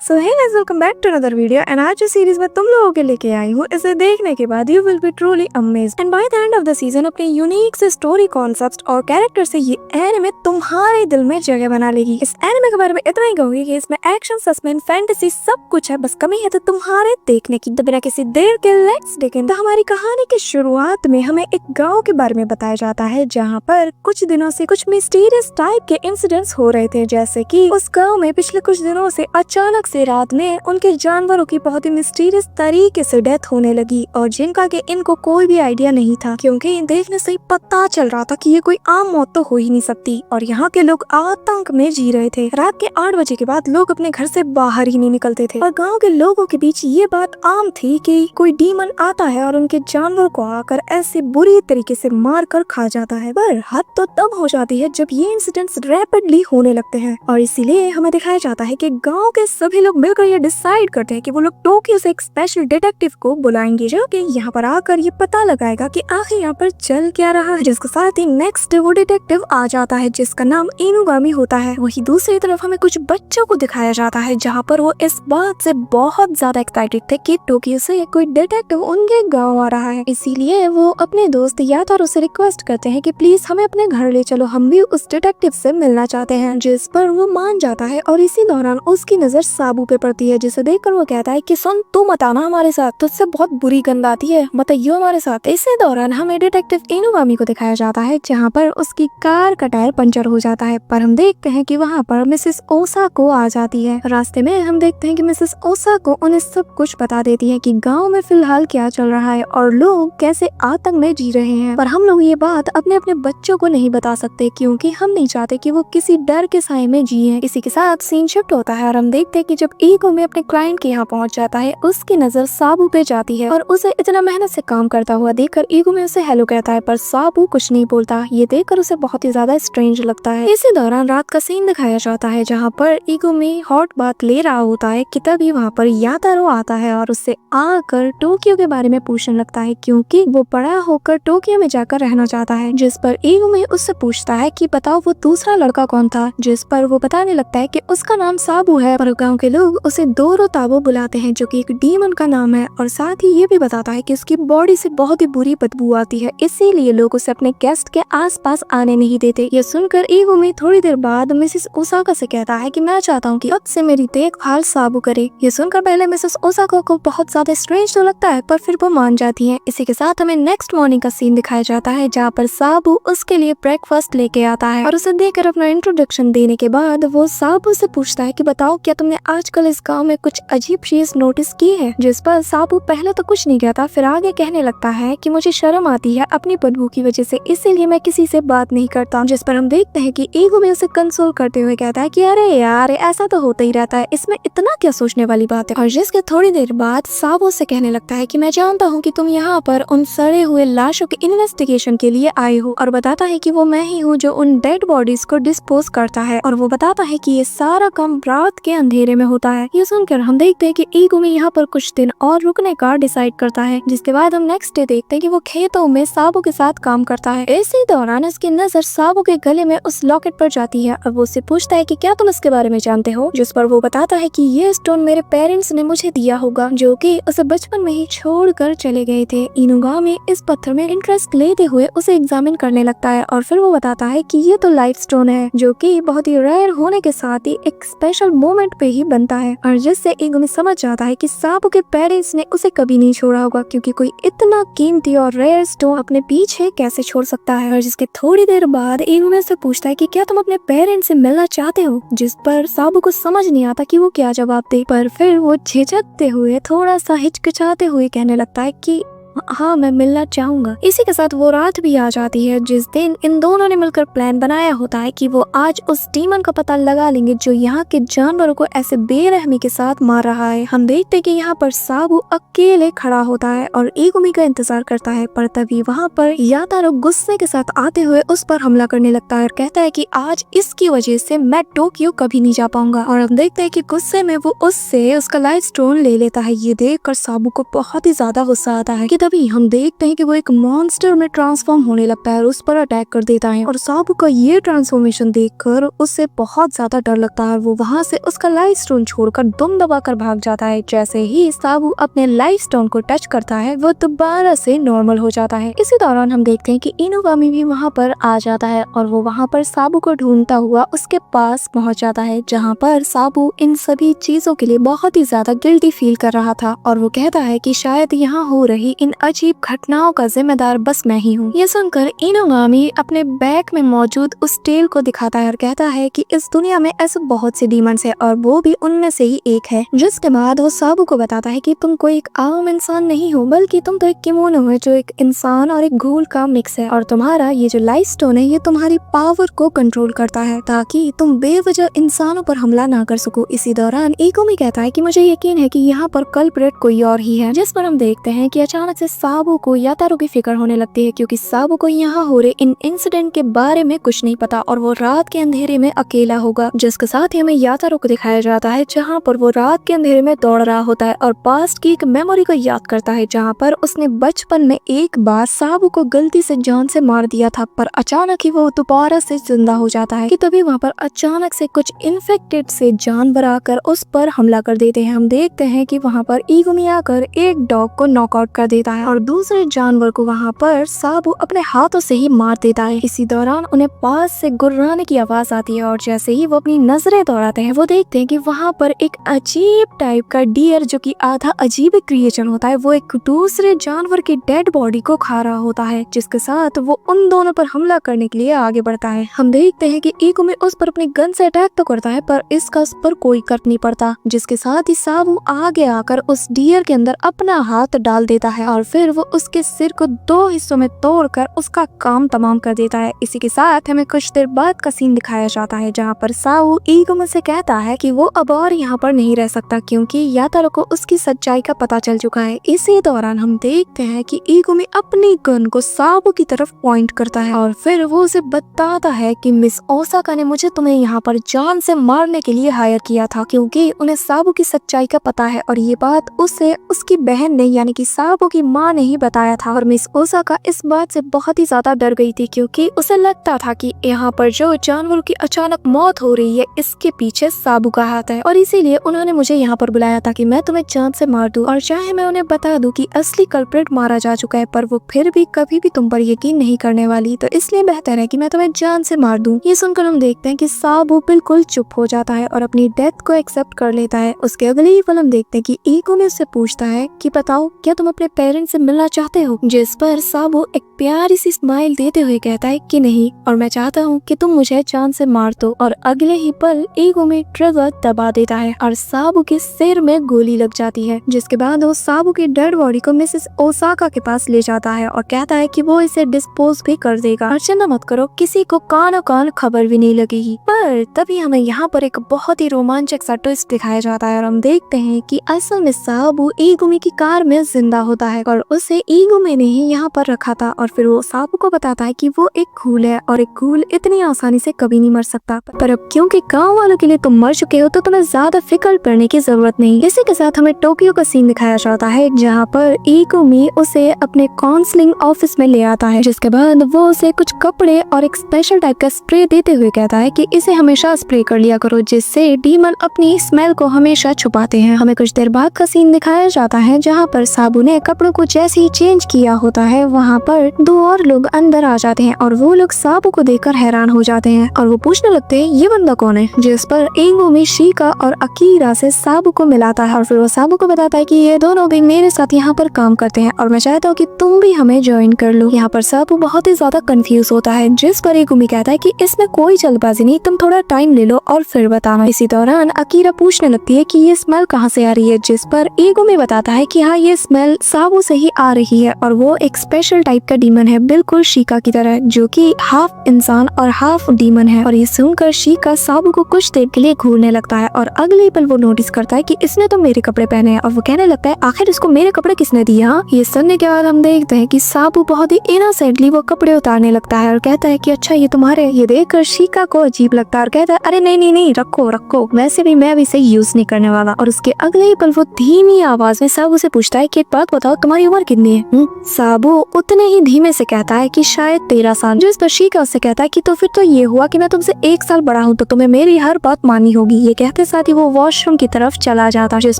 So hey guys, welcome back to another video. And आज जो series में तुम लोगों के लेके आई हूँ, इसे देखने के बाद you will be truly amazed. And by the end of the season अपने यूनिक से स्टोरी कॉन्सेप्ट और कैरेक्टर से ये एनिमे तुम्हारे दिल में जगह बना लेगी। इस एनिमे के बारे में इतना ही कहूंगी कि इसमें एक्शन, सस्पेंस, फैंटेसी सब कुछ है, बस कमी है तो तुम्हारे देखने की। तो बिना किसी देर के लेट्स बिगिन। तो हमारी कहानी की शुरुआत में हमें एक गाँव के बारे में बताया जाता है, जहाँ पर कुछ दिनों से कुछ मिस्टीरियस टाइप के इंसिडेंट्स हो रहे थे। जैसे कि उस गाँव में पिछले कुछ दिनों से अचानक से रात में उनके जानवरों की बहुत ही मिस्टीरियस तरीके से डेथ होने लगी, और जिनका कि इनको कोई भी आइडिया नहीं था, क्योंकि देखने से ही पता चल रहा था कि ये कोई आम मौत तो हो ही नहीं सकती। और यहाँ के लोग आतंक में जी रहे थे। रात के 8 बजे के बाद लोग अपने घर से बाहर ही नहीं निकलते थे, और गाँव के लोगों के बीच ये बात आम थी कि कोई डीमन आता है और उनके जानवर को आकर ऐसे बुरी तरीके से मार कर खा जाता है। पर हद तो तब हो जाती है जब ये इंसिडेंट्स रैपिडली होने लगते हैं, और इसीलिए हमें दिखाया जाता है कि गांव के सभी लोग मिलकर ये डिसाइड करते हैं कि वो लोग टोक्यो से एक स्पेशल डिटेक्टिव को बुलाएंगे, जो कि यहाँ पर आकर ये पता लगाएगा कि आखिर यहाँ पर चल क्या रहा है। जिसके साथ ही नेक्स्ट वो डिटेक्टिव आ जाता है, जिसका नाम इनुगामी होता है। वही दूसरी तरफ हमें कुछ बच्चों को दिखाया जाता है, जहाँ पर वो इस बात से बहुत ज्यादा एक्साइटेड थे कि टोक्यो से कोई डिटेक्टिव उनके गाँव आ रहा है। इसीलिए वो अपने दोस्त यातारो से रिक्वेस्ट करते हैं कि प्लीज हमें अपने घर ले चलो, हम भी उस डिटेक्टिव से मिलना चाहते हैं। जिस पर वो मान जाता है, और इसी दौरान उसकी नजर साबू पे पड़ती है, जिसे देखकर वो कहता है कि सुन, तू मत आना हमारे साथ, तुझसे बहुत बुरी गंध आती है, मत आइयो हमारे साथ। इसी दौरान हमें डिटेक्टिव इनुगामी को दिखाया जाता है, जहाँ पर उसकी कार का टायर पंचर हो जाता है। पर हम देखते हैं कि वहाँ पर मिसेस ओसाको आ जाती है। रास्ते में हम देखते हैं कि मिसेस ओसाको उन्हें सब कुछ बता देती है कि गाँव में फिलहाल क्या चल रहा है और लोग कैसे आतंक में जी रहे हैं। पर हम लोग ये बात अपने अपने बच्चों को नहीं बता सकते, क्योंकि हम नहीं चाहते कि वो किसी डर के साए में जिए। इसी के साथ सीन शिफ्ट होता है, और हम देखते हैं कि जब ईगो में अपने क्लाइंट के यहाँ पहुंच जाता है, उसकी नजर साबू पे जाती है, और उसे इतना मेहनत से काम करता हुआ देखकर ईगो में उसे हेलो कहता है, पर साबू कुछ नहीं बोलता। ये देखकर उसे बहुत ही ज्यादा स्ट्रेंज लगता है। इसी दौरान रात का सीन दिखाया जाता है, जहाँ पर ईगो में हॉट बात ले रहा होता है कि तभी वहाँ पर यातारो आता है और उससे आकर टोक्यो के बारे में पूछने लगता है, क्योंकि वो बड़ा होकर टोक्यो में जाकर रहना चाहता है। जिस पर ईगो में उससे पूछता है कि बताओ वो दूसरा लड़का कौन था, जिस पर वो बताने लगता है कि उसका नाम साबू है। पर गांव के लोग उसे दोरो ताबो बुलाते हैं, जो कि एक डीमन का नाम है, और साथ ही ये भी बताता है कि उसकी बॉडी से बहुत ही बुरी बदबू आती है, इसीलिए लोग उसे अपने गेस्ट के आसपास आने नहीं देते। ये सुनकर ईगो में थोड़ी देर बाद मिसेस ओसाका से कहता है कि मैं चाहता हूँ कि अब से मेरी देखभाल साबू करे। ये सुनकर पहले मिसेस ओसाका को बहुत ज्यादा स्ट्रेंज तो लगता है, पर फिर वो मान जाती है। इसी के साथ हमें नेक्स्ट मॉर्निंग का सीन दिखाया जाता है, जहाँ पर साबू उसके लिए ब्रेकफास्ट लेके आता है, और उसे देखकर अपना इंट्रोडक्शन देने के बाद वो साबू से पूछता है कि बताओ क्या तुमने आजकल इस गांव में कुछ अजीब चीज नोटिस की है। जिस पर साबू पहले तो कुछ नहीं कहता, फिर आगे कहने लगता है कि मुझे शर्म आती है अपनी बदबू की वजह से, इसीलिए मैं किसी से बात नहीं करता। जिस पर हम देखते हैं कि ईगो में उसे कंसोल करते हुए कहता है कि अरे यार, ऐसा तो होता ही रहता है, इसमें इतना क्या सोचने वाली बात है। और जिसके थोड़ी देर बाद साबू से कहने लगता है कि मैं जानता हूँ कि तुम यहाँ पर उन सड़े हुए लाशों के इन्वेस्टिगेशन के लिए आए हो, और बताता है कि वो मैं ही हूँ जो उन डेड बॉडीज को डिस्पोज करता है, और वो बताता है कि ये सारा काम रात के अंधेरे में होता है। ये सुनकर हम देखते हैं कि ईगो में यहाँ पर कुछ दिन और रुकने का डिसाइड करता है, जिसके बाद हम नेक्स्ट डे देखते हैं कि वो खेतों में साबू के साथ काम करता है। इसी दौरान उसकी नजर साबू के गले में उस लॉकेट पर जाती है, और वो उससे पूछता है कि क्या तुम इसके बारे में जानते हो। जिस पर वो बताता है कि ये स्टोन मेरे पेरेंट्स ने मुझे दिया होगा, जो कि उसे बचपन में ही छोड़ कर चले गए थे। इनुगामी इस पत्थर में इंटरेस्ट लेते हुए उसे एग्जामिन करने लगता है, और फिर वो बताता है कि ये तो लाइफ स्टोन है, जो कि बहुत ही रेयर होने के साथ ही एक स्पेशल मोमेंट पे ही बनता है, और जिससे इनुगामी समझ जाता है कि साबू के पेरेंट्स ने उसे कभी नहीं छोड़ा होगा, क्योंकि कोई इतना कीमती और रेयर स्टोन अपने पीछे कैसे छोड़ सकता है। और जिसके थोड़ी देर बाद इनुगामी से पूछता है कि क्या तुम अपने पेरेंट्स से मिलना चाहते हो, जिस पर साबू को समझ नहीं आता कि वो क्या जवाब दे। पर फिर वो झिझकते हुए, थोड़ा सा हिचकिचाते हुए कहने लगता है कि हाँ, मैं मिलना चाहूंगा। इसी के साथ वो रात भी आ जाती है, जिस दिन इन दोनों ने मिलकर प्लान बनाया होता है कि वो आज उस डीमन का पता लगा लेंगे जो यहाँ के जानवरों को ऐसे बेरहमी के साथ मार रहा है। हम देखते हैं कि यहाँ पर साबू अकेले खड़ा होता है और ईगुमी का इंतजार करता है, पर तभी वहाँ पर यातारो गुस्से के साथ आते हुए उस पर हमला करने लगता है और कहता है कि आज इसकी वजह से मैं टोक्यो कभी नहीं जा पाऊंगा। और हम देखते हैं कि गुस्से में वो उससे उसका लाइफ स्टोन ले लेता है। ये देख कर साबू को बहुत ही ज्यादा गुस्सा आता है कि तभी हम देखते हैं कि वो एक मॉन्स्टर में ट्रांसफॉर्म होने लगता है और उस पर अटैक कर देता है। और साबू का ये ट्रांसफॉर्मेशन देखकर उससे बहुत ज्यादा डर लगता है और वो वहाँ से उसका लाइफ स्टोन छोड़कर दुम दबाकर भाग जाता है। जैसे ही साबू अपने लाइफ स्टोन को टच करता है वो दोबारा से नॉर्मल हो जाता है। इसी दौरान हम देखते हैं कि इनुगामी भी वहाँ पर आ जाता है और वो वहाँ पर साबू को ढूंढता हुआ उसके पास पहुँच जाता है, जहाँ पर साबू इन सभी चीजों के लिए बहुत ही ज्यादा गिल्टी फील कर रहा था और वो कहता है कि शायद यहाँ हो रही इन अजीब घटनाओं का जिम्मेदार बस मैं ही हूँ। ये सुनकर इनुगामी अपने बैग में मौजूद उस टेल को दिखाता है और कहता है कि इस दुनिया में ऐसे बहुत से डीमंस है और वो भी उनमें से ही एक है। जिसके बाद वो साबू को बताता है कि तुम कोई एक आम इंसान नहीं हो, बल्कि तुम तो एक किमोनो है जो एक इंसान और एक घूल का मिक्स है, और तुम्हारा ये जो लाइफ स्टोन है ये तुम्हारी पावर को कंट्रोल करता है ताकि तुम बेवजह इंसानों पर हमला ना कर सको। इसी दौरान इकोमी कहता है कि मुझे यकीन है कि यहाँ पर कल्प्रेट कोई और ही है, जिस पर हम देखते हैं कि अचानक से साबू को यातारो की फिक्र होने लगती है, क्योंकि साबू को यहाँ हो रहे इन इंसिडेंट के बारे में कुछ नहीं पता और वो रात के अंधेरे में अकेला होगा। जिसके साथ ही हमें यातारो को दिखाया जाता है जहाँ पर वो रात के अंधेरे में दौड़ रहा होता है और पास्ट की एक मेमोरी को याद करता है, जहाँ पर उसने बचपन में एक बार साबू को गलती से जान से मार दिया था, पर अचानक ही वो दोबारा से जिंदा हो जाता है कि तभी वहाँ पर अचानक से कुछ इन्फेक्टेड से जानवर आकर उस पर हमला कर देते हैं। हम देखते हैं कि वहाँ पर इगुमी आकर एक डॉग को नॉकआउट कर देता है और दूसरे जानवर को वहाँ पर साबू अपने हाथों से ही मार देता है। इसी दौरान उन्हें पास से गुर्राने की आवाज आती है और जैसे ही वो अपनी नजरें दौड़ाते हैं वो देखते हैं कि वहाँ पर एक अजीब टाइप का डियर जो कि आधा अजीब क्रिएचर होता है वो एक दूसरे जानवर की डेड बॉडी को खा रहा होता है, जिसके साथ वो उन दोनों पर हमला करने के लिए आगे बढ़ता है। हम देखते हैं कि इगुमी उस पर अपनी गन से अटैक तो करता है पर इसका उस पर कोई फर्क नहीं पड़ता, जिसके साथ ही साबू आगे आकर उस डियर के अंदर अपना हाथ डाल देता है और फिर वो उसके सिर को 2 हिस्सों में तोड़कर उसका काम तमाम कर देता है। इसी के साथ हमें कुछ देर बाद का सीन दिखाया जाता है जहाँ पर साबू इगुमी से कहता है कि वो अब और यहाँ पर नहीं रह सकता क्योंकि यातारो को उसकी सच्चाई का पता चल चुका है। इसी दौरान हम देखते हैं कि इगुमी अपनी गन को साबू की तरफ पॉइंट करता है और फिर वो उसे बताता है कि मिस ओसाका ने मुझे तुम्हें यहाँ पर जान से मारने के लिए हायर किया था क्योंकि उन्हें साबू की सच्चाई का पता है और ये बात उसे उसकी बहन ने यानी कि साबू की माँ ने ही बताया था। और मिस ओसाका इस बात से बहुत ही ज्यादा डर गई थी क्योंकि उसे लगता था कि यहाँ पर जो जानवरों की अचानक मौत हो रही है इसके पीछे साबू का हाथ है और इसीलिए उन्होंने मुझे यहाँ पर बुलाया था कि मैं तुम्हें जान से मार दूं और चाहे मैं उन्हें बता दूं कि असली कल्प्रेट मारा जा चुका है पर वो फिर भी कभी भी तुम पर यकीन नहीं करने वाली, तो इसलिए बेहतर है कि मैं तुम्हें जान से मार दूं। ये सुनकर हम देखते हैं कि साबू बिल्कुल चुप हो जाता है और अपनी डेथ को एक्सेप्ट कर लेता है। उसके अगले ही पल हम देखते हैं कि इगुमी उससे पूछता है कि बताओ क्या तुम अपने पेरेंट्स से मिलना चाहते हो, जिस पर साबू एक प्यारी सी स्माइल देते हुए कहता है कि नहीं और मैं चाहता हूँ कि तुम मुझे जान से मार दो। और अगले ही पल इगुमी ट्रिगर दबा देता है और साबू के सिर में गोली लग जाती है, जिसके बाद वो साबू की डेड बॉडी को मिसेस ओसाका के पास ले जाता है और कहता है कि वो इसे डिस्पोज भी कर देगा और चिंता मत करो, किसी को कानो कान खबर भी नहीं लगेगी। पर तभी हमें यहाँ पर एक बहुत ही रोमांचक सा ट्विस्ट दिखाया जाता है और हम देखते हैं कि असल में साबू इगुमी की कार में जिंदा होता है और उसे इगुमी ने ही यहाँ पर रखा था और फिर वो साबू को बताता है कि वो एक घूल है और एक घूल इतनी आसानी से कभी नहीं मर सकता, पर अब क्योंकि गाँव वालों के लिए तुम मर चुके हो तो तुम्हें ज्यादा फिक्र करने की जरूरत नहीं। इसी के साथ हमें टोक्यो का सीन दिखाया जाता है जहाँ पर इगुमी उसे अपने काउंसलिंग ऑफिस में ले आता है, जिसके बाद वो उसे कुछ कपड़े और एक स्पेशल टाइप का स्प्रे देते हुए कहता है कि इसे हमेशा स्प्रे कर लिया करो जिससे डीमन अपनी स्मेल को हमेशा छुपाते हैं। हमें कुछ देर बाद का सीन दिखाया जाता है जहाँ पर साबू ने कपड़ों को जैसे ही चेंज किया होता है वहाँ पर 2 और लोग अंदर आ जाते हैं और वो लोग साबू को देखकर हैरान हो जाते हैं और वो पूछने लगते हैं ये बंदा कौन है, जिस पर इगुमी शिका और अकीरा से साबू को मिलाता है और फिर वो साबू को बताता है कि ये दोनों भी मेरे साथ यहाँ पर काम करते हैं और मैं चाहता हूँ कि तुम भी हमें ज्वाइन कर लो। यहाँ पर साबू बहुत ही ज्यादा कंफ्यूज होता है, जिस पर इगुमी कहता है कि इसमें कोई जल्दबाजी नहीं, तुम थोड़ा टाइम ले लो और फिर बताना। इसी दौरान अकीरा पूछने लगती है कि ये स्मेल कहाँ से आ रही है, जिस पर इगुमी बताता है कि हाँ ये स्मेल साबू से ही आ रही है और वो एक स्पेशल टाइप का डीमन है, बिल्कुल शिका की तरह, जो कि हाफ इंसान और हाफ डीमन है। और ये सुनकर शिका साबू को कुछ देर के लिए घूरने लगता है और अगले पल वो नोटिस करता है कि इसने तो मेरे कपड़े पहने हैं और वो कहने लगता है आखिर इसको मेरे कपड़े किसने दिए। हाँ, ये सुनने के बाद हम देखते हैं कि साबू बहुत ही इनोसेंटली वो कपड़े उतारने लगता है और कहता है कि अच्छा ये तुम्हारे। ये देखकर शिका को अजीब लगता है और कहता है अरे नहीं नहीं नहीं, रखो रखो, वैसे भी मैं अभी इसे यूज नहीं करने वाला। और उसके अगले ही पल वो धीमी आवाज में साबू से पूछता है कि एक बात बताओ, तुम्हारी उम्र कितनी है? साबू उतने ही धीमे से कहता है कि शायद 13 साल। जिस पर शिका उससे कहता है कि तो फिर तो ये हुआ कि मैं तुमसे 1 साल बड़ा हूँ, तो तुम्हें मेरी हर बात माननी होगी। ये कहते साथ ही वो वॉशरूम की तरफ चला जाता, जिस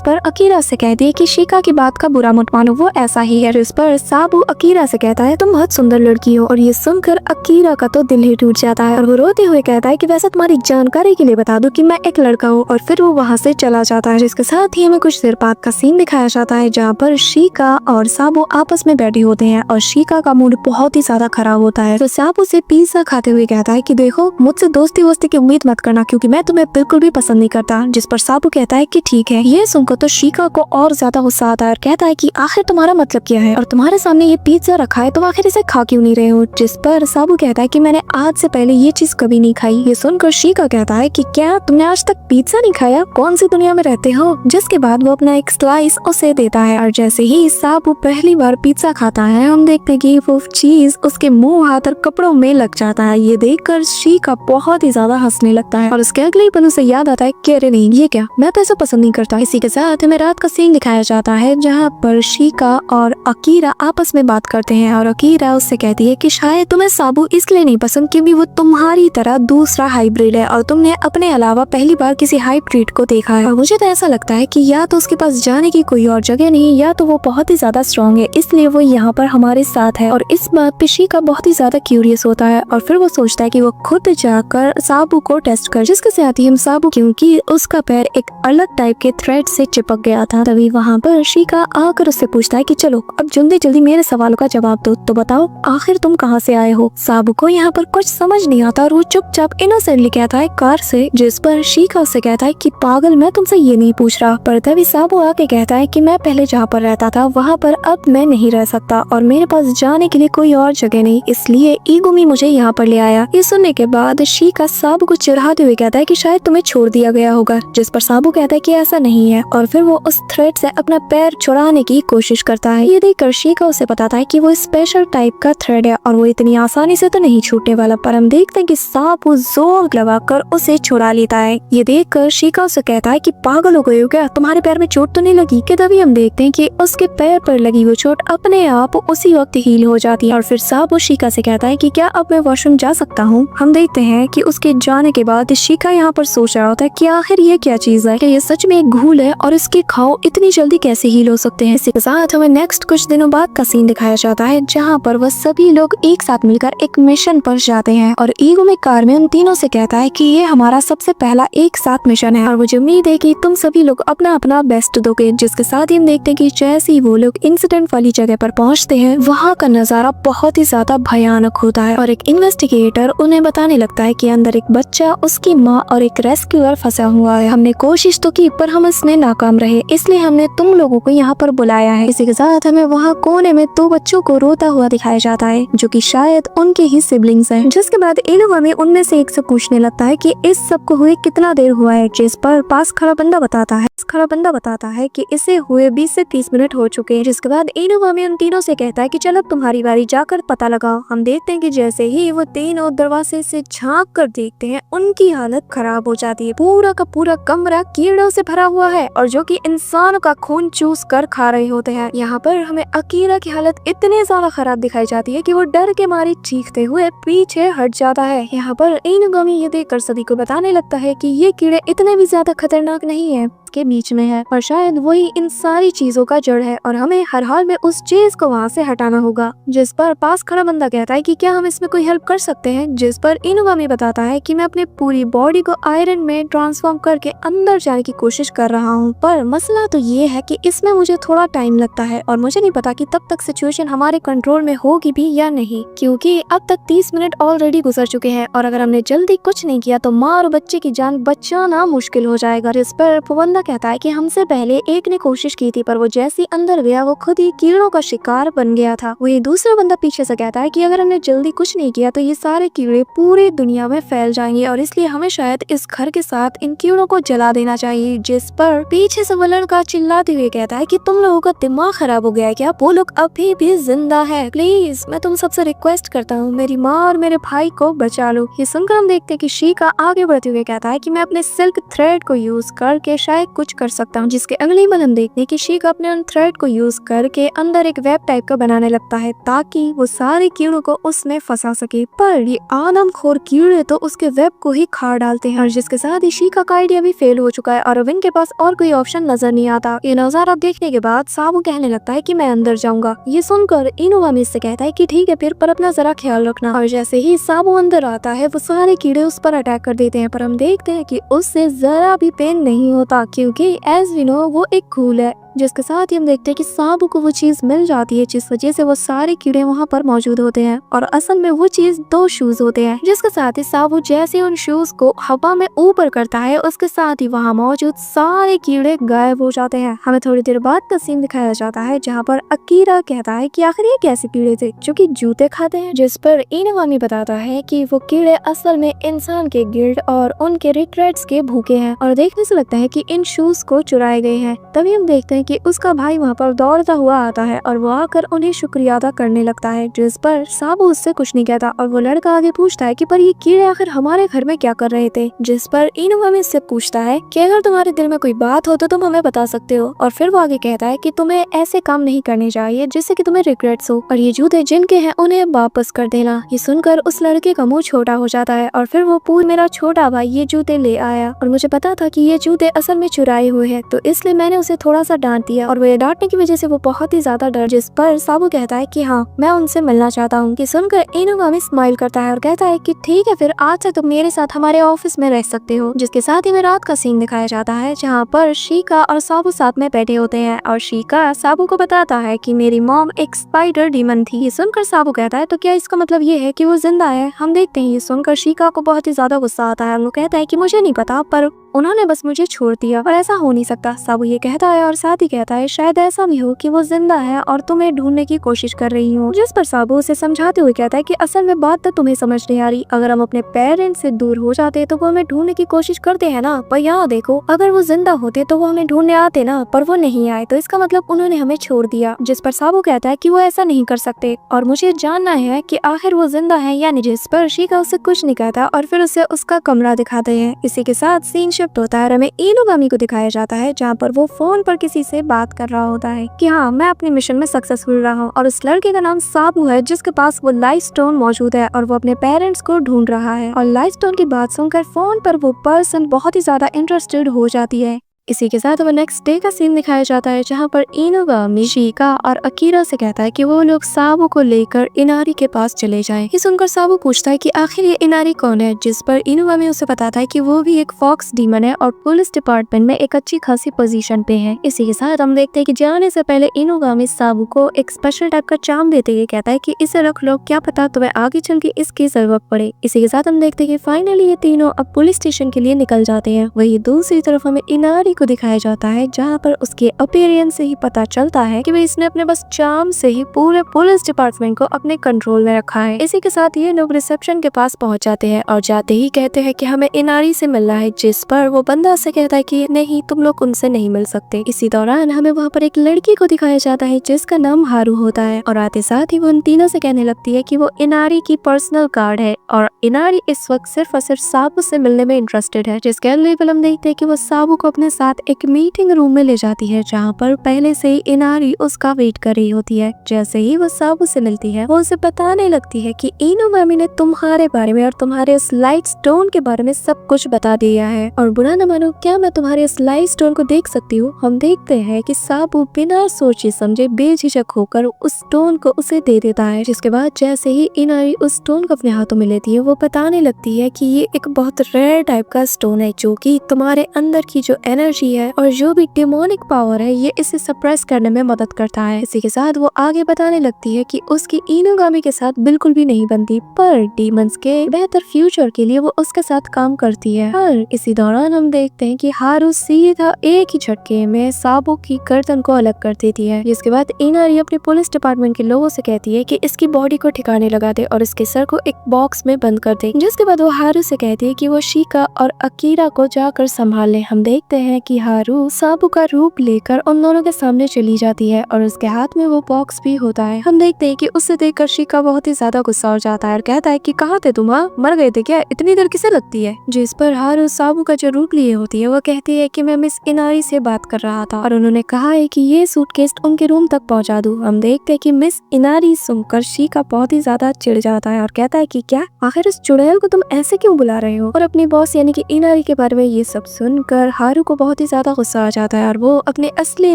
पर अकीरा से कहती है कि शिका की बात का बुरा मत मानो, वो ऐसा ही है। जिस पर साबू अकीरा से कहता है तुम बहुत सुंदर लड़की हो। और ये सुनकर अकीरा का तो दिल ही टूट जाता है और वो रोते हुए कहता है कि वैसे तुम्हारी जानकारी के लिए बता दूं कि मैं एक लड़का हूँ। और फिर वो वहाँ से चला जाता है। जिसके साथ ही हमें कुछ देर बाद का सीन दिखाया जाता है जहाँ पर शिका और साबू आपस में बैठे होते हैं और शिका का मूड बहुत ही ज्यादा खराब होता है। तो साबू से पिज्जा खाते हुए कहता है कि देखो, मुझसे दोस्ती वोस्ती की उम्मीद मत करना क्योंकि मैं तुम्हें बिल्कुल भी पसंद नहीं करता। जिस पर साबू कहता है कि ठीक है। ये सुनकर तो शिका को और ज्यादा गुस्सा आता है और कहता है कि आखिर तुम्हारा मतलब क्या है और तुम्हारे सामने ये पिज्जा रखा है तो आखिर इसे खा क्यों नहीं रहे हो? जिस पर साबू कहता है कि मैंने आज से पहले ये चीज कभी नहीं खाई। ये सुनकर शिका कहता है कि क्या तुमने आज तक पिज्जा नहीं खाया? कौन सी दुनिया में रहते हो? जिसके बाद वो अपना एक स्लाइस उसे देता है और जैसे ही साबू पहली बार पिज्जा खाता है हम देखते हैं कि वो चीज उसके मुंह, हाथ और कपड़ों में लग जाता है। ये देखकर शिका बहुत ही ज्यादा हंसने लगता है और उसके अगले ही पल उसे याद आता है कि अरे नहीं, ये क्या, मैं तो ऐसा पसंद नहीं करता। इसी के साथ हमें रात का सीन दिखाया जाता है जहाँ पर शिका और अकीरा आपस में बात करते हैं और अकीरा उससे कहती है कि शायद तुम्हें साबू इसलिए नहीं पसंद क्योंकि वो तुम्हारी तरह दूसरा हाइब्रिड है और तुमने अपने अलावा पहली बार किसी हाइब्रिड को देखा है। और मुझे तो ऐसा लगता है कि या तो उसके पास जाने की कोई और जगह नहीं या तो वो बहुत ही ज्यादा स्ट्रॉन्ग है, इसलिए वो यहाँ पर हमारे साथ है। और इस बात पे शिका बहुत ही ज्यादा क्यूरियस होता है और फिर वो सोचता है कि वो खुद जाकर साबू को टेस्ट कर। जिसके साथ ही हम साबू, क्योंकि उसका पैर एक अलग टाइप के थ्रेड से चिपक गया था, तभी वहाँ पर शिका आकर उससे पूछता है कि चलो अब जल्दी जल्दी मेरे सवालों का जवाब दो, तो बताओ आखिर तुम कहाँ से आए हो? साबू को यहाँ पर कुछ समझ नहीं आता और वो चुपचाप इनोसेंटली कहता है कार से। जिस पर शिका उससे कहता है कि पागल, मैं तुमसे ये नहीं पूछ रहा। पर तभी साबू आके कहता है कि मैं पहले जहाँ पर रहता था वहाँ पर अब मैं नहीं रह सकता और मेरे पास जाने के लिए कोई और जगह नहीं, इसलिए ईगुमी मुझे यहाँ पर ले आया। ये सुनने के बाद शिका साबू को चिढ़ाते हुए कहता है कि शायद तुम्हें छोड़ दिया गया होगा। जिस पर साबू कहता है कि ऐसा नहीं है और फिर वो उस थ्रेड से अपना पैर छुड़ाने की कोशिश करता है। ये देखकर शिका उसे बताता है कि वो स्पेशल टाइप का थ्रेड है और वो इतनी आसानी से तो नहीं छूटने वाला। पर हम देखते हैं कि साबू जोर लगाकर उसे छुड़ा लेता है। ये देखकर शिका उसे कहता है कि पागल हो गए हो क्या, तुम्हारे पैर में चोट तो नहीं लगी? कि तभी हम देखते हैं कि उसके पैर पर लगी वो चोट अपने आप उसी वक्त हील हो जाती है। और फिर साबू शिका से कहता है कि क्या अब मैं वॉशरूम जा सकता हूँ? हम देखते हैं कि उसके जाने के बाद शिका यहाँ पर सोच रहा होता है कि आखिर ये क्या चीज है, कि ये सच में एक घूल है और इसके घाव इतनी जल्दी कैसे हील हो सकते हैं। इसके साथ हमें नेक्स्ट कुछ दिनों बाद का सीन दिखाया जाता है जहाँ पर वह सभी लोग एक साथ मिलकर एक मिशन पर जाते हैं और ईगुमी कार में उन तीनों से कहता है कि ये हमारा सबसे पहला एक साथ मिशन है और मुझे उम्मीद है कि तुम सभी लोग अपना अपना बेस्ट दोगे। जिसके साथ ही हम देखते हैं कि जैसे ही वो लोग इंसिडेंट वाली जगह पर पहुंचते हैं वहाँ का नजारा बहुत ही ज्यादा भयानक होता है और एक इन्वेस्टिगेटर उन्हें बताने लगता है कि अंदर एक बच्चा, उसकी माँ और एक रेस्क्यूअर फंसा हुआ है। हमने कोशिश तो की पर हम इसमें नाकाम रहे, इसलिए हमने तुम लोगों को यहाँ पर बुलाया है। इसी के साथ हमें वहाँ कोने में 2 बच्चों को रोता हुआ दिखाया जाता है जो कि शायद उनके ही सिबलिंग्स हैं। जिसके बाद इनुगामी उनमें से एक से पूछने लगता है कि इस सब को हुए कितना देर हुआ है। जिस पर पास खड़ा बंदा बताता है कि इसे हुए 20 से 30 मिनट हो चुके हैं। जिसके बाद इनुगामी उन तीनों से कहता है कि चलो तुम्हारी बारी, जाकर पता लगाओ। हम देखते हैं कि जैसे ही वो तीनों दरवाजे से झांक कर देखते हैं उनकी हालत खराब हो जाती है। पूरा का पूरा कमरा कीड़ों से भरा हुआ है और जो कि इंसानों का खून चूस कर खा रहे होते हैं। यहाँ पर हमें अकीरा की हालत इतनी ज्यादा खराब दिखाई जाती है कि वो डर के मारे चीखते हुए पीछे हट जाता है। यहाँ पर इनुगामी ये देखकर सभी को बताने लगता है कि ये कीड़े इतने भी ज्यादा खतरनाक नहीं है, के बीच में है और शायद वही इन सारी चीजों का जड़ है और हमें हर हाल में उस चीज को वहाँ से हटाना होगा। जिस पर पास खड़ा बंदा कहता है कि क्या हम इसमें कोई हेल्प कर सकते हैं। जिस पर इनुगामी बताता है कि मैं अपनी पूरी बॉडी को आयरन में ट्रांसफॉर्म करके अंदर जाने की कोशिश कर रहा हूँ, पर मसला तो ये है कि इसमें मुझे थोड़ा टाइम लगता है और मुझे नहीं पता कि तब तक सिचुएशन हमारे कंट्रोल में होगी भी या नहीं, क्योंकि अब तक 30 मिनट ऑलरेडी गुजर चुके हैं और अगर हमने जल्दी कुछ नहीं किया तो माँ और बच्चे की जान बचाना मुश्किल हो जाएगा। जिस पर बंदा कहता है कि हमसे पहले एक ने कोशिश की थी पर वो जैसी अंदर गया वो खुद ही कीड़ों का शिकार बन गया था। वही दूसरा बंदा पीछे से कहता है कि अगर हमने जल्दी कुछ नहीं किया तो ये सारे कीड़े पूरी दुनिया में फैल जाएंगे और इसलिए हमें शायद इस घर के साथ इन कीड़ों को जला देना चाहिए। जिस पर पीछे से वो लड़का चिल्लाते हुए कहता है कि तुम लोगों का दिमाग खराब हो गया है क्या? वो लोग अभी भी जिंदा है, प्लीज मैं तुम सबसे रिक्वेस्ट करता हूँ मेरी माँ और मेरे भाई को बचा लो। ये सुनकर हम देखते हैं कि शीका आगे बढ़ते हुए कहता है कि मैं अपने सिल्क थ्रेड को यूज करके शायद कुछ कर सकता हूँ। जिसके अगले पल हम देखते हैं कि शीका अपने उन थ्रेड को यूज करके अंदर एक वेब टाइप का बनाने लगता है ताकि वो सारे कीड़ों को उसमें फंसा सके। पर ये आदमखोर कीड़े तो उसके वेब को ही खा डालते हैं और जिसके साथ ही शीका का आइडिया भी फेल हो चुका है और अब इनके पास और कोई ऑप्शन नजर नहीं आता। ये नजारा देखने के बाद साबू कहने लगता है कि मैं अंदर जाऊंगा। ये सुनकर इनुगामी से कहता है कि ठीक है फिर, पर अपना जरा ख्याल रखना। और जैसे ही साबू अंदर आता है वो सारे कीड़े उस पर अटैक कर देते हैं पर हम देखते हैं कि उससे जरा भी पेन नहीं होता क्योंकि एज वी नो वो एक घूल है। जिसके साथ ही हम देखते हैं कि साबू को वो चीज मिल जाती है जिस वजह से वो सारे कीड़े वहाँ पर मौजूद होते हैं और असल में वो चीज 2 शूज होते हैं। जिसके साथ ही साबू जैसे उन शूज को हवा में ऊपर करता है उसके साथ ही वहाँ मौजूद सारे कीड़े गायब हो जाते हैं। हमें थोड़ी देर बाद का सीन दिखाया जाता है जहाँ पर अकीरा कहता है कि आखिर ये कैसे कीड़े थे जो कि जूते खाते हैं। जिस पर इनुगामी बताता है कि वो कीड़े असल में इंसान के गिल्ड और उनके रिग्रेट्स के भूखे हैं और देखने से लगता है कि इन शूज को चुराए गए हैं। तभी हम देखते हैं कि उसका भाई वहाँ पर दौड़ता हुआ आता है और वो आकर उन्हें शुक्रिया अदा करने लगता है। जिस पर साबू उससे कुछ नहीं कहता और वो लड़का आगे पूछता है कि पर ये कीड़े आखिर हमारे घर में क्या कर रहे थे। जिस पर इनुगामी इससे पूछता है कि अगर तुम्हारे दिल में कोई बात हो तो तुम हमें बता सकते हो और फिर वो आगे कहता है कि तुम्हें ऐसे काम नहीं करने चाहिए जिससे कि तुम्हें रिग्रेट्स हो और ये जूते जिनके हैं उन्हें वापस कर देना। ये सुनकर उस लड़के का मुंह छोटा हो जाता है और फिर वो पूछ मेरा छोटा भाई ये जूते ले आया और मुझे पता था कि ये जूते असल में चुराए हुए हैं तो इसलिए मैंने उसे थोड़ा सा डांट दिया और वो डांटने की वजह से वो बहुत ही ज्यादा डर। जिस पर साबू कहता है कि हाँ मैं उनसे मिलना चाहता हूँ। कि सुनकर इनुगामी स्माइल करता है और कहता है कि ठीक है फिर आज से तुम मेरे साथ हमारे ऑफिस में रह सकते हो। जिसके साथ ही में रात का सीन दिखाया जाता है जहाँ पर शीका और साबू साथ में बैठे होते हैं और शीका साबू को बताता है कि मेरी मॉम एक स्पाइडर डीमन थी। ये सुनकर साबू कहता है तो क्या इसका मतलब ये है कि वो जिंदा है? हम देखते हैं ये सुनकर शीका को बहुत ही ज्यादा गुस्सा आता है। वो कहता है कि मुझे नहीं पता पर उन्होंने बस मुझे छोड़ दिया और ऐसा हो नहीं सकता। साबू ये कहता है और साथ ही कहता है शायद ऐसा भी हो कि वो जिंदा है और तुम्हें ढूंढने की कोशिश कर रही हो। जिस पर साबू उसे समझाते हुए कहता है कि असल में बात तो तुम्हें समझ नहीं आ रही। अगर हम अपने पेरेंट्स से दूर हो जाते तो वो हमें ढूंढने की कोशिश करते हैं ना, पर यहाँ देखो अगर वो जिंदा होते तो वो हमें ढूंढने आते ना, पर वो नहीं आए तो इसका मतलब उन्होंने हमें छोड़ दिया। जिस पर साबू कहता है कि वो ऐसा नहीं कर सकते और मुझे जानना है कि आखिर वो जिंदा है या नहीं। जिस पर शीका उससे कुछ नहीं कहता और फिर उसे उसका कमरा दिखाते हैं। इसी के साथ सीन शिफ्ट होता है और हमें इनुगामी को दिखाया जाता है जहाँ पर वो फोन पर किसी से बात कर रहा होता है कि हाँ मैं अपने मिशन में सक्सेसफुल रहा हूँ और उस लड़के का नाम साबू है जिसके पास वो लाइफ स्टोन मौजूद है और वो अपने पेरेंट्स को ढूंढ रहा है। और लाइफ स्टोन की बात सुनकर फोन पर वो पर्सन बहुत ही ज्यादा इंटरेस्टेड हो जाती है। इसी के साथ हमें नेक्स्ट डे का सीन दिखाया जाता है जहाँ पर इनुगामी शीका और अकीरा से कहता है कि वो लोग साबू को लेकर इनारी के पास चले जाएं। ये सुनकर साबू पूछता है कि आखिर ये इनारी कौन है। जिस पर इनुगामी उसे बताता है कि वो भी एक फॉक्स डीमन है और पुलिस डिपार्टमेंट में एक अच्छी खासी पोजीशन पे है। इसी के साथ हम देखते हैं कि जाने से पहले इनुगामी साबू को एक स्पेशल टाइप का चार्म देते हुए कहता है कि इसे रख लो, क्या पता तुम्हें आगे चल के इसकी जरूरत पड़े। इसी के साथ हम देखते हैं कि फाइनली ये तीनों अब पुलिस स्टेशन के लिए निकल जाते हैं। वही दूसरी तरफ हमें इनारी को दिखाया जाता है जहाँ पर उसके अपीयरेंस से ही पता चलता है कि इसने अपने बस चार्म से ही पूरे पुलिस डिपार्टमेंट को अपने कंट्रोल में रखा है। इसी के साथ ये लोग रिसेप्शन के पास पहुंच जाते हैं और जाते ही कहते हैं कि हमें इनारी से मिलना है। जिस पर वो बंदा से कहता है कि नहीं तुम लोग उनसे नहीं मिल सकते। इसी दौरान हमें वहाँ पर एक लड़की को दिखाया जाता है जिसका नाम हारू होता है और आते साथ ही वो उन तीनों से कहने लगती है कि वो इनारी की पर्सनल गार्ड है और इनारी इस वक्त सिर्फ और सिर्फ साबू से मिलने में इंटरेस्टेड है। जिसके अगले पल हम देखते हैं कि वो साबू को अपने साथ एक मीटिंग रूम में ले जाती है जहाँ पर पहले से ही इनारी उसका वेट कर रही होती है। जैसे ही वो साबू से मिलती है वो उसे बताने लगती है कि इनुगामी ने तुम्हारे बारे में और तुम्हारे इस लाइट स्टोन के बारे में सब कुछ बता दिया है और बुरा न मानो क्या मैं तुम्हारे इस लाइट स्टोन को देख सकती हूँ। हम देखते हैं कि साबू बिना सोचे समझे बेझिझक होकर उस स्टोन को उसे दे देता है। जिसके बाद जैसे ही इनारी उस स्टोन को अपने हाथों में लेती है वो बताने लगती है कि ये एक बहुत रेयर टाइप का स्टोन है जो कि तुम्हारे अंदर की जो एनर्जी एनर्जी है और जो भी डिमोनिक पावर है ये इसे सप्रेस करने में मदद करता है। इसी के साथ वो आगे बताने लगती है कि उसकी इनुगामी के साथ बिल्कुल भी नहीं बनती, पर डीमंस के बेहतर फ्यूचर के लिए वो उसके साथ काम करती है। और इसी दौरान हम देखते हैं कि हारू सीधा एक ही झटके में साबू की गर्दन को अलग कर देती है, जिसके बाद इनारी अपने पुलिस डिपार्टमेंट के लोगों से कहती है कि इसकी बॉडी को ठिकाने लगा दे और इसके सर को एक बॉक्स में बंद कर दे। जिसके बाद वो हारू से कहती है कि वो शिका और अकीरा को जाकर संभाल ले। हम देखते हैं कि हारू साबू का रूप लेकर उन दोनों के सामने चली जाती है और उसके हाथ में वो बॉक्स भी होता है। हम देखते हैं कि उसे देखकर शिका बहुत ही ज्यादा गुस्सा हो जाता है और कहता है कि कहाँ थे तुम, मर गए थे क्या, इतनी देर किसे लगती है। जिस पर हारू साबू का जो रूप लिए होती है वो कहती है कि मैं मिस इनारी से बात कर रहा था और उन्होंने कहा है कि ये सूटकेस उनके रूम तक पहुंचा दूं। हम देखते हैं कि मिस इनारी सुनकर शिका बहुत ही ज्यादा चिढ़ जाता है और कहता है कि क्या आखिर इस चुड़ैल को तुम ऐसे क्यों बुला रहे हो। और अपनी बॉस यानी कि इनारी के बारे में ये सब सुनकर हारू को बहुत ही ज्यादा गुस्सा आ जाता है और वो अपने असली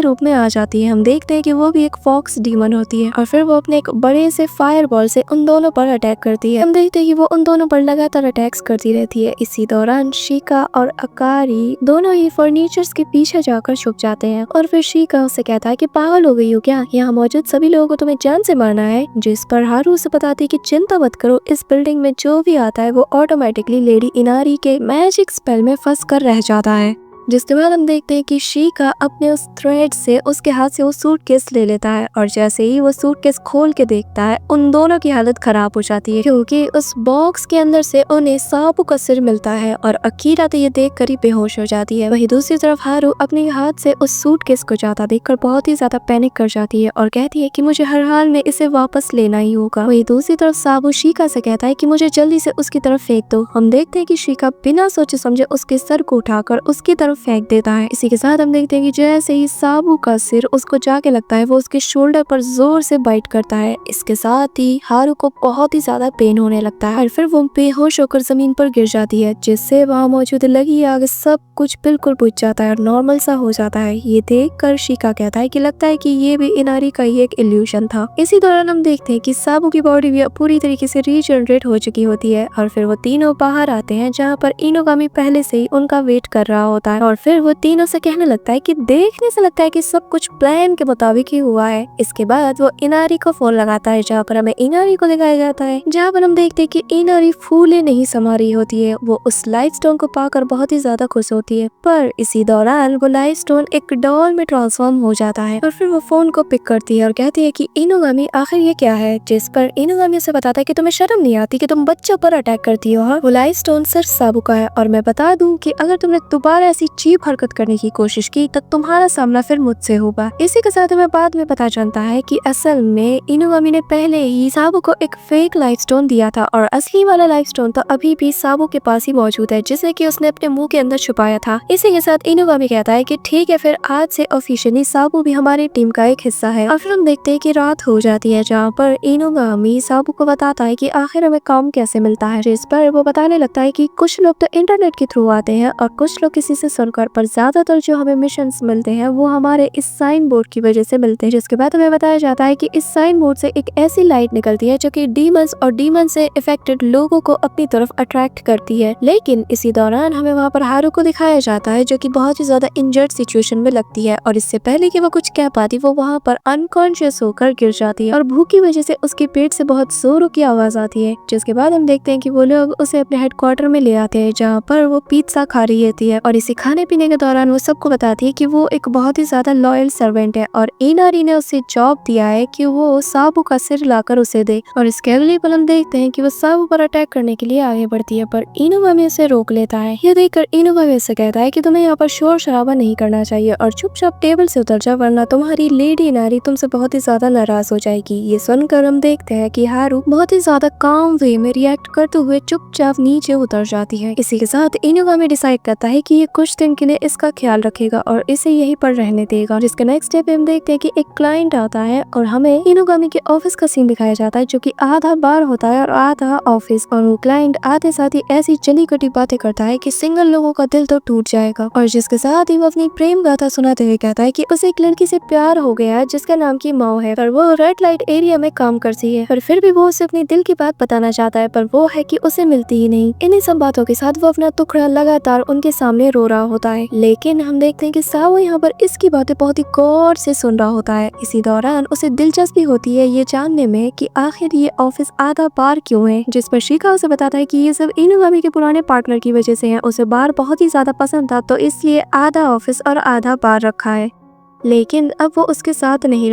रूप में आ जाती है। हम देखते हैं कि वो भी एक फॉक्स डीमन होती है और फिर वो अपने एक बड़े से फायर बॉल से उन दोनों पर अटैक करती है। हम देखते हैं कि वो उन दोनों पर लगातार अटैक्स करती रहती है। इसी दौरान शिका और अकारी दोनों ही फर्नीचर्स के पीछे जाकर छुप जाते हैं और फिर शिका उससे कहता है कि पागल हो गई हो क्या, यहाँ मौजूद सभी लोगों को तुम्हें जान से मारना है। जिस पर हारू उसे बताती है कि चिंता मत करो, इस बिल्डिंग में जो भी आता है वो ऑटोमेटिकली लेडी इनारी के मैजिक स्पेल में फंस कर रह जाता है। जिसके बाद हम देखते हैं कि शिका अपने उस थ्रेड से उसके हाथ से वो सूटकेस ले लेता है और जैसे ही वो सूटकेस खोल के देखता है उन दोनों की हालत खराब हो जाती है, क्योंकि उस बॉक्स के अंदर से उन्हें साबू का सिर मिलता है और अकीरा तो ये देख कर ही बेहोश हो जाती है। वही दूसरी तरफ हारू अपने हाथ से उस सूटकेस को जाता देखकर बहुत ही ज्यादा पैनिक कर जाती है और कहती है कि मुझे हर हाल में इसे वापस लेना ही होगा। वही दूसरी तरफ साबू शिका से कहता है कि मुझे जल्दी से उसकी तरफ फेंक दो। हम देखते हैं कि शिका बिना सोचे समझे उसके सर को उठाकर उसकी तरफ फेंक देता है। इसी के साथ हम देखते हैं कि जैसे ही साबू का सिर उसको जाके लगता है वो उसके शोल्डर पर जोर से बाइट करता है। इसके साथ ही हारू को बहुत ही ज्यादा पेन होने लगता है और फिर वो बेहोश होकर जमीन पर गिर जाती है, जिससे वहाँ मौजूद लगी आग सब कुछ बिल्कुल बुझ जाता है और नॉर्मल सा हो जाता है। ये देख कर शिका कहता है कि लगता है कि ये भी इनारी का ही एक इल्यूशन था। इसी दौरान हम देखते हैं कि साबू की बॉडी भी पूरी तरीके से रीजनरेट हो चुकी होती है और फिर वो तीनों बाहर आते हैं, जहाँ पर इनुगामी पहले से ही उनका वेट कर रहा होता है और फिर वो तीनों से कहने लगता है कि देखने से लगता है कि सब कुछ प्लान के मुताबिक ही हुआ है। इसके बाद वो इनारी को फोन लगाता है, जहाँ पर हमें इनारी को दिखाया जाता है, जहाँ पर हम देखते हैं कि इनारी फूले नहीं समा रही होती है। वो उस लाइफ स्टोन को पाकर बहुत ही ज्यादा खुश होती है, पर इसी दौरान वो लाइफ स्टोन एक डॉल में ट्रांसफॉर्म हो जाता है और फिर वो फोन को पिक करती है और कहती है कि इनुगामी आखिर ये क्या है। जिस पर इनुगामी उसे बताता है कि तुम्हें शर्म नहीं आती कि तुम बच्चों पर अटैक करती हो। वो लाइफ स्टोन सिर्फ साबू का है और मैं बता दूं कि अगर तुमने दोबारा ऐसी चीप हरकत करने की कोशिश की तो तुम्हारा सामना फिर मुझसे होगा। इसी के साथ हमें बाद में पता चलता है कि असल में इनुगामी ने पहले ही साबू को एक फेक लाइफ स्टोन दिया था और असली वाला लाइफ स्टोन तो अभी भी साबू के पास ही मौजूद है, जिसे कि उसने अपने मुंह के अंदर छुपाया था। इसी के साथ इनुगामी कहता है कि ठीक है, फिर आज से ऑफिशियली साबू भी हमारी टीम का एक हिस्सा है। और फिर हम देखते हैं कि रात हो जाती है, जहाँ पर इनुगामी साबू को बताता है कि आखिर हमें काम कैसे मिलता है। जिस पर वो बताने लगता है कि कुछ लोग तो इंटरनेट के थ्रू आते हैं और कुछ लोग किसी से सुनकर, पर ज्यादातर जो हमें मिशंस मिलते हैं वो हमारे इस साइन बोर्ड की वजह से मिलते हैं। जिसके बाद हमें बताया जाता है कि इस साइन बोर्ड से एक ऐसी लाइट निकलती है जो कि डीमंस और डीमन से इफेक्टेड लोगों को अपनी तरफ अट्रैक्ट करती है। लेकिन इसी दौरान हमें वहाँ पर हारू को दिखाया जाता है, जो कि बहुत ही ज्यादा इंजर्ड सिचुएशन में लगती है और इससे पहले कि वो कुछ कह पाती वो वहाँ पर अनकॉन्शियस होकर गिर जाती है और भूख की वजह से उसके पेट से बहुत जोरों की आवाज आती है। जिसके बाद हम देखते हैं कि वो लोग उसे अपने हेडक्वार्टर में ले आते हैं, जहाँ पर वो पिज्जा खा रही होती है और इसे खाने पीने के दौरान वो सबको बताती है कि वो एक बहुत ही ज्यादा लॉयल सर्वेंट है और इनारी ने उसे जॉब दिया है कि वो साबू का सिर लाकर उसे दे। और इसके अगले पल हम देखते हैं कि वो साबू पर अटैक करने के लिए आगे बढ़ती है, पर इनुगामी उसे रोक लेता है। ये देखकर इनुगामी उससे कहता है कि तुम्हें यहाँ पर शोर शराबा नहीं करना चाहिए और चुपचाप टेबल से उतर जा, वरना तुम्हारी लेडी इनारी तुमसे बहुत ही ज्यादा नाराज हो जाएगी। ये सुनकर हम देखते हैं कि हारू बहुत ही ज्यादा काम वे में रिएक्ट करते हुए चुपचाप नीचे उतर जाती है। इसी के साथ इनुगामी डिसाइड करता है कि ये कुछ दिन के लिए इसका ख्याल रखेगा और इसे यहीं पर रहने देगा। जिसके नेक्स्ट डे पे हम देखते हैं कि एक क्लाइंट आता है और हमें इनुगामी के ऑफिस का सीन दिखाया जाता है, जो कि आधा बार होता है और आधा ऑफिस। और वो क्लाइंट आते साथ ही ऐसी चली कटी बातें करता है कि सिंगल लोगों का दिल तो टूट जाएगा। और जिसके साथ ही वो अपनी प्रेम गाथा सुनाते हुए कहता है कि उसे एक लड़की से प्यार हो गया है जिसका नाम की माओ है, पर वो रेड लाइट एरिया में काम करती है। पर फिर भी वो उसे अपनी दिल की बात बताना चाहता है, पर वो है कि उसे मिलती ही नहीं। इन्हीं सब बातों के साथ वो अपना टुकड़ा लगातार उनके सामने रो रहा होता है, लेकिन हम देखते हैं कि साबू यहाँ पर इसकी बातें बहुत ही गौर से सुन रहा होता है। इसी दौरान उसे दिलचस्पी होती है ये जानने में कि आखिर ये ऑफिस आधा बार क्यों है, जिस पर शिका उसे बताता है कि ये सब इनुगामी के पुराने पार्टनर की वजह से है। उसे बार बहुत ही ज्यादा पसंद था तो इसलिए आधा ऑफिस और आधा बार रखा है, लेकिन अब वो उसके साथ नहीं